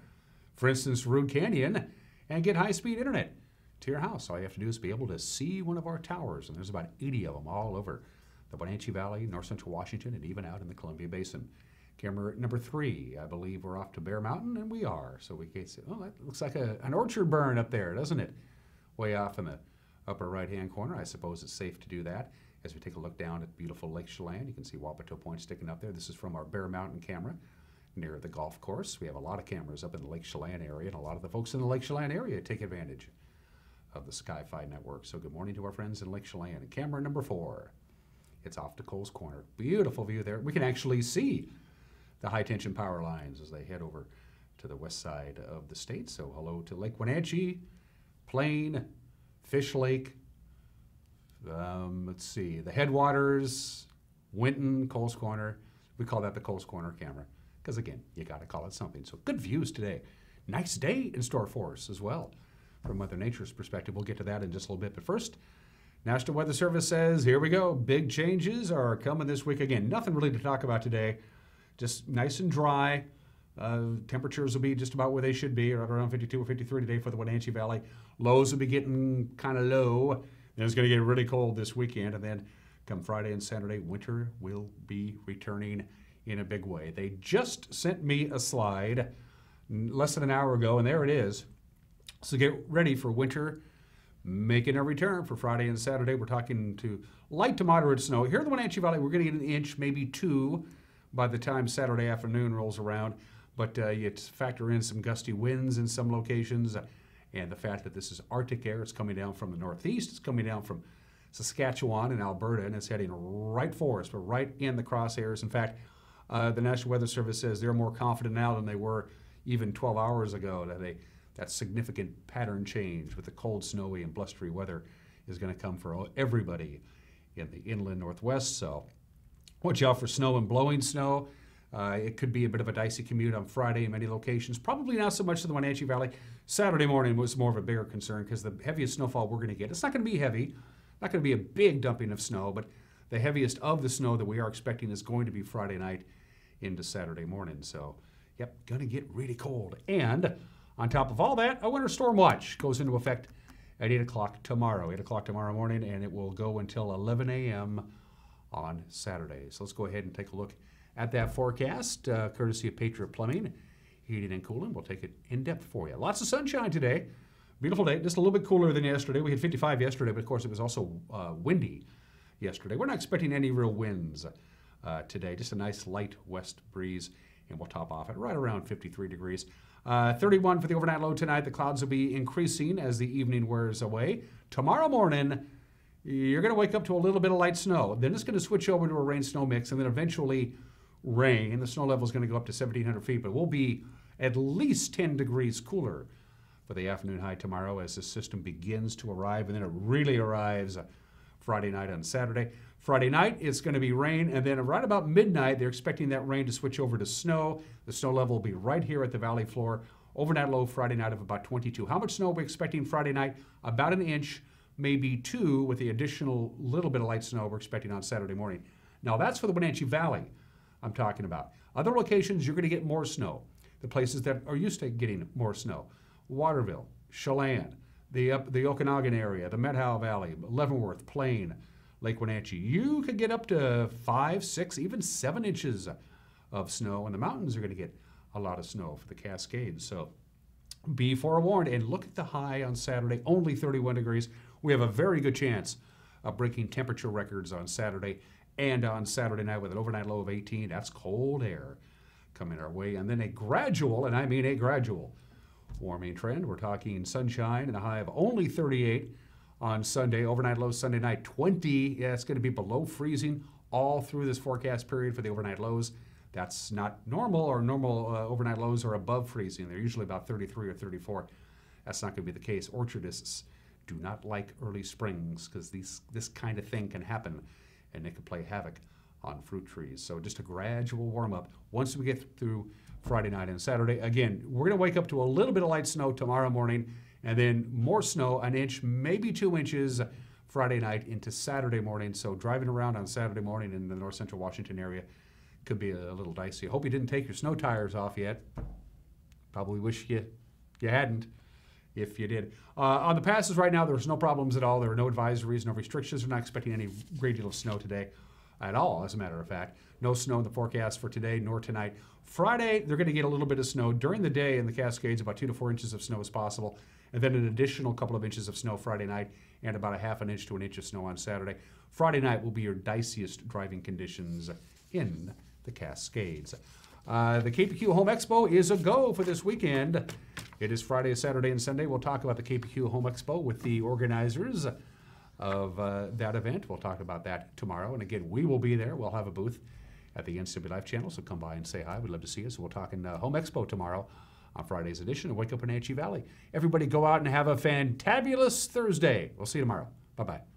[SPEAKER 1] for instance, Rude Canyon, and get high-speed internet to your house. All you have to do is be able to see one of our towers, and there's about 80 of them all over the Wenatchee Valley, North Central Washington, and even out in the Columbia Basin. Camera number 3, I believe we're off to Bear Mountain, and we are. So we can say, oh, that looks like an orchard burn up there, doesn't it? Way off in the upper right-hand corner. I suppose it's safe to do that. As we take a look down at beautiful Lake Chelan, you can see Wapato Point sticking up there. This is from our Bear Mountain camera near the golf course. We have a lot of cameras up in the Lake Chelan area, and a lot of the folks in the Lake Chelan area take advantage of the Sky-Fi network. So good morning to our friends in Lake Chelan. And camera number 4, it's off to Coles Corner. Beautiful view there. We can actually see the high-tension power lines as they head over to the west side of the state. So hello to Lake Wenatchee, Plain, Fish Lake, let's see, the Headwaters, Winton, Coles Corner. We call that the Coles Corner camera because, again, you got to call it something. So good views today. Nice day in store for us as well from Mother Nature's perspective. We'll get to that in just a little bit. But first, National Weather Service says, here we go. Big changes are coming this week. Again, nothing really to talk about today. Just nice and dry. Temperatures will be just about where they should be, right around 52 or 53 today for the Wenatchee Valley. Lows will be getting kind of low. Then it's going to get really cold this weekend, and then come Friday and Saturday, winter will be returning in a big way. They just sent me a slide less than an hour ago, and there it is. So get ready for winter making a return for Friday and Saturday. We're talking to light to moderate snow. Here in the Wenatchee Valley, we're going to get an inch, maybe 2 by the time Saturday afternoon rolls around. But you factor in some gusty winds in some locations and the fact that this is Arctic air. It's coming down from the northeast. It's coming down from Saskatchewan and Alberta, and it's heading right for us. We're right in the crosshairs. In fact, the National Weather Service says they're more confident now than they were even 12 hours ago that significant pattern change with the cold, snowy, and blustery weather is going to come for everybody in the inland northwest. So watch out for snow and blowing snow. It could be a bit of a dicey commute on Friday in many locations. Probably not so much to the Wenatchee Valley. Saturday morning was more of a bigger concern because the heaviest snowfall we're going to get, it's not going to be heavy, not going to be a big dumping of snow, but the heaviest of the snow that we are expecting is going to be Friday night into Saturday morning. So, yep, going to get really cold. And on top of all that, a winter storm watch goes into effect at 8 o'clock tomorrow. 8 o'clock tomorrow morning, and it will go until 11 a.m. on Saturday. So let's go ahead and take a look at that forecast, courtesy of Patriot Plumbing, Heating and Cooling. We'll take it in depth for you. Lots of sunshine today. Beautiful day. Just a little bit cooler than yesterday. We had 55 yesterday, but of course it was also windy yesterday. We're not expecting any real winds today. Just a nice light west breeze, and we'll top off at right around 53 degrees. 31 for the overnight low tonight. The clouds will be increasing as the evening wears away. Tomorrow morning, you're going to wake up to a little bit of light snow. Then it's going to switch over to a rain-snow mix, and then eventually rain. The snow level is going to go up to 1,700 feet, but we'll be at least 10 degrees cooler for the afternoon high tomorrow as the system begins to arrive, and then it really arrives Friday night on Saturday. Friday night, it's going to be rain, and then right about midnight, they're expecting that rain to switch over to snow. The snow level will be right here at the valley floor. Overnight low Friday night of about 22. How much snow are we expecting Friday night? About an inch, maybe 2, with the additional little bit of light snow we're expecting on Saturday morning. Now, that's for the Wenatchee Valley I'm talking about. Other locations, you're going to get more snow. The places that are used to getting more snow: Waterville, Chelan, the Okanagan area, the Methow Valley, Leavenworth, Plain, Lake Wenatchee. You could get up to 5, 6, even 7 inches of snow, and the mountains are going to get a lot of snow for the Cascades. So be forewarned, and look at the high on Saturday, only 31 degrees. We have a very good chance of breaking temperature records on Saturday and on Saturday night with an overnight low of 18. That's cold air coming our way. And then a gradual, and I mean a gradual, warming trend. We're talking sunshine and a high of only 38 on Sunday. Overnight low Sunday night, 20. Yeah, it's going to be below freezing all through this forecast period for the overnight lows. That's not normal, or normal overnight lows are above freezing. They're usually about 33 or 34. That's not going to be the case. Orchardists do not like early springs because this kind of thing can happen, and it can play havoc on fruit trees. So just a gradual warm up once we get through Friday night and Saturday. Again, we're going to wake up to a little bit of light snow tomorrow morning, and then more snow, an inch, maybe 2 inches Friday night into Saturday morning. So driving around on Saturday morning in the north central Washington area could be a little dicey. I hope you didn't take your snow tires off yet. Probably wish you hadn't if you did. On the passes right now, there's no problems at all. There are no advisories, no restrictions. We're not expecting any great deal of snow today. at all, as a matter of fact. No snow in the forecast for today nor tonight. Friday, they're going to get a little bit of snow during the day in the Cascades, about 2 to 4 inches of snow is possible, and then an additional couple of inches of snow Friday night, and about a half an inch to an inch of snow on Saturday. Friday night will be your diciest driving conditions in the Cascades. The KPQ Home Expo is a go for this weekend. It is Friday, Saturday, and Sunday. We'll talk about the KPQ Home Expo with the organizers of that event. We'll talk about that tomorrow. And again, we will be there. We'll have a booth at the NCW Life channel, so come by and say hi. We'd love to see you. So we'll talk in Home Expo tomorrow on Friday's edition of Wake Up Wenatchee Valley. Everybody go out and have a fantabulous Thursday. We'll see you tomorrow. Bye-bye.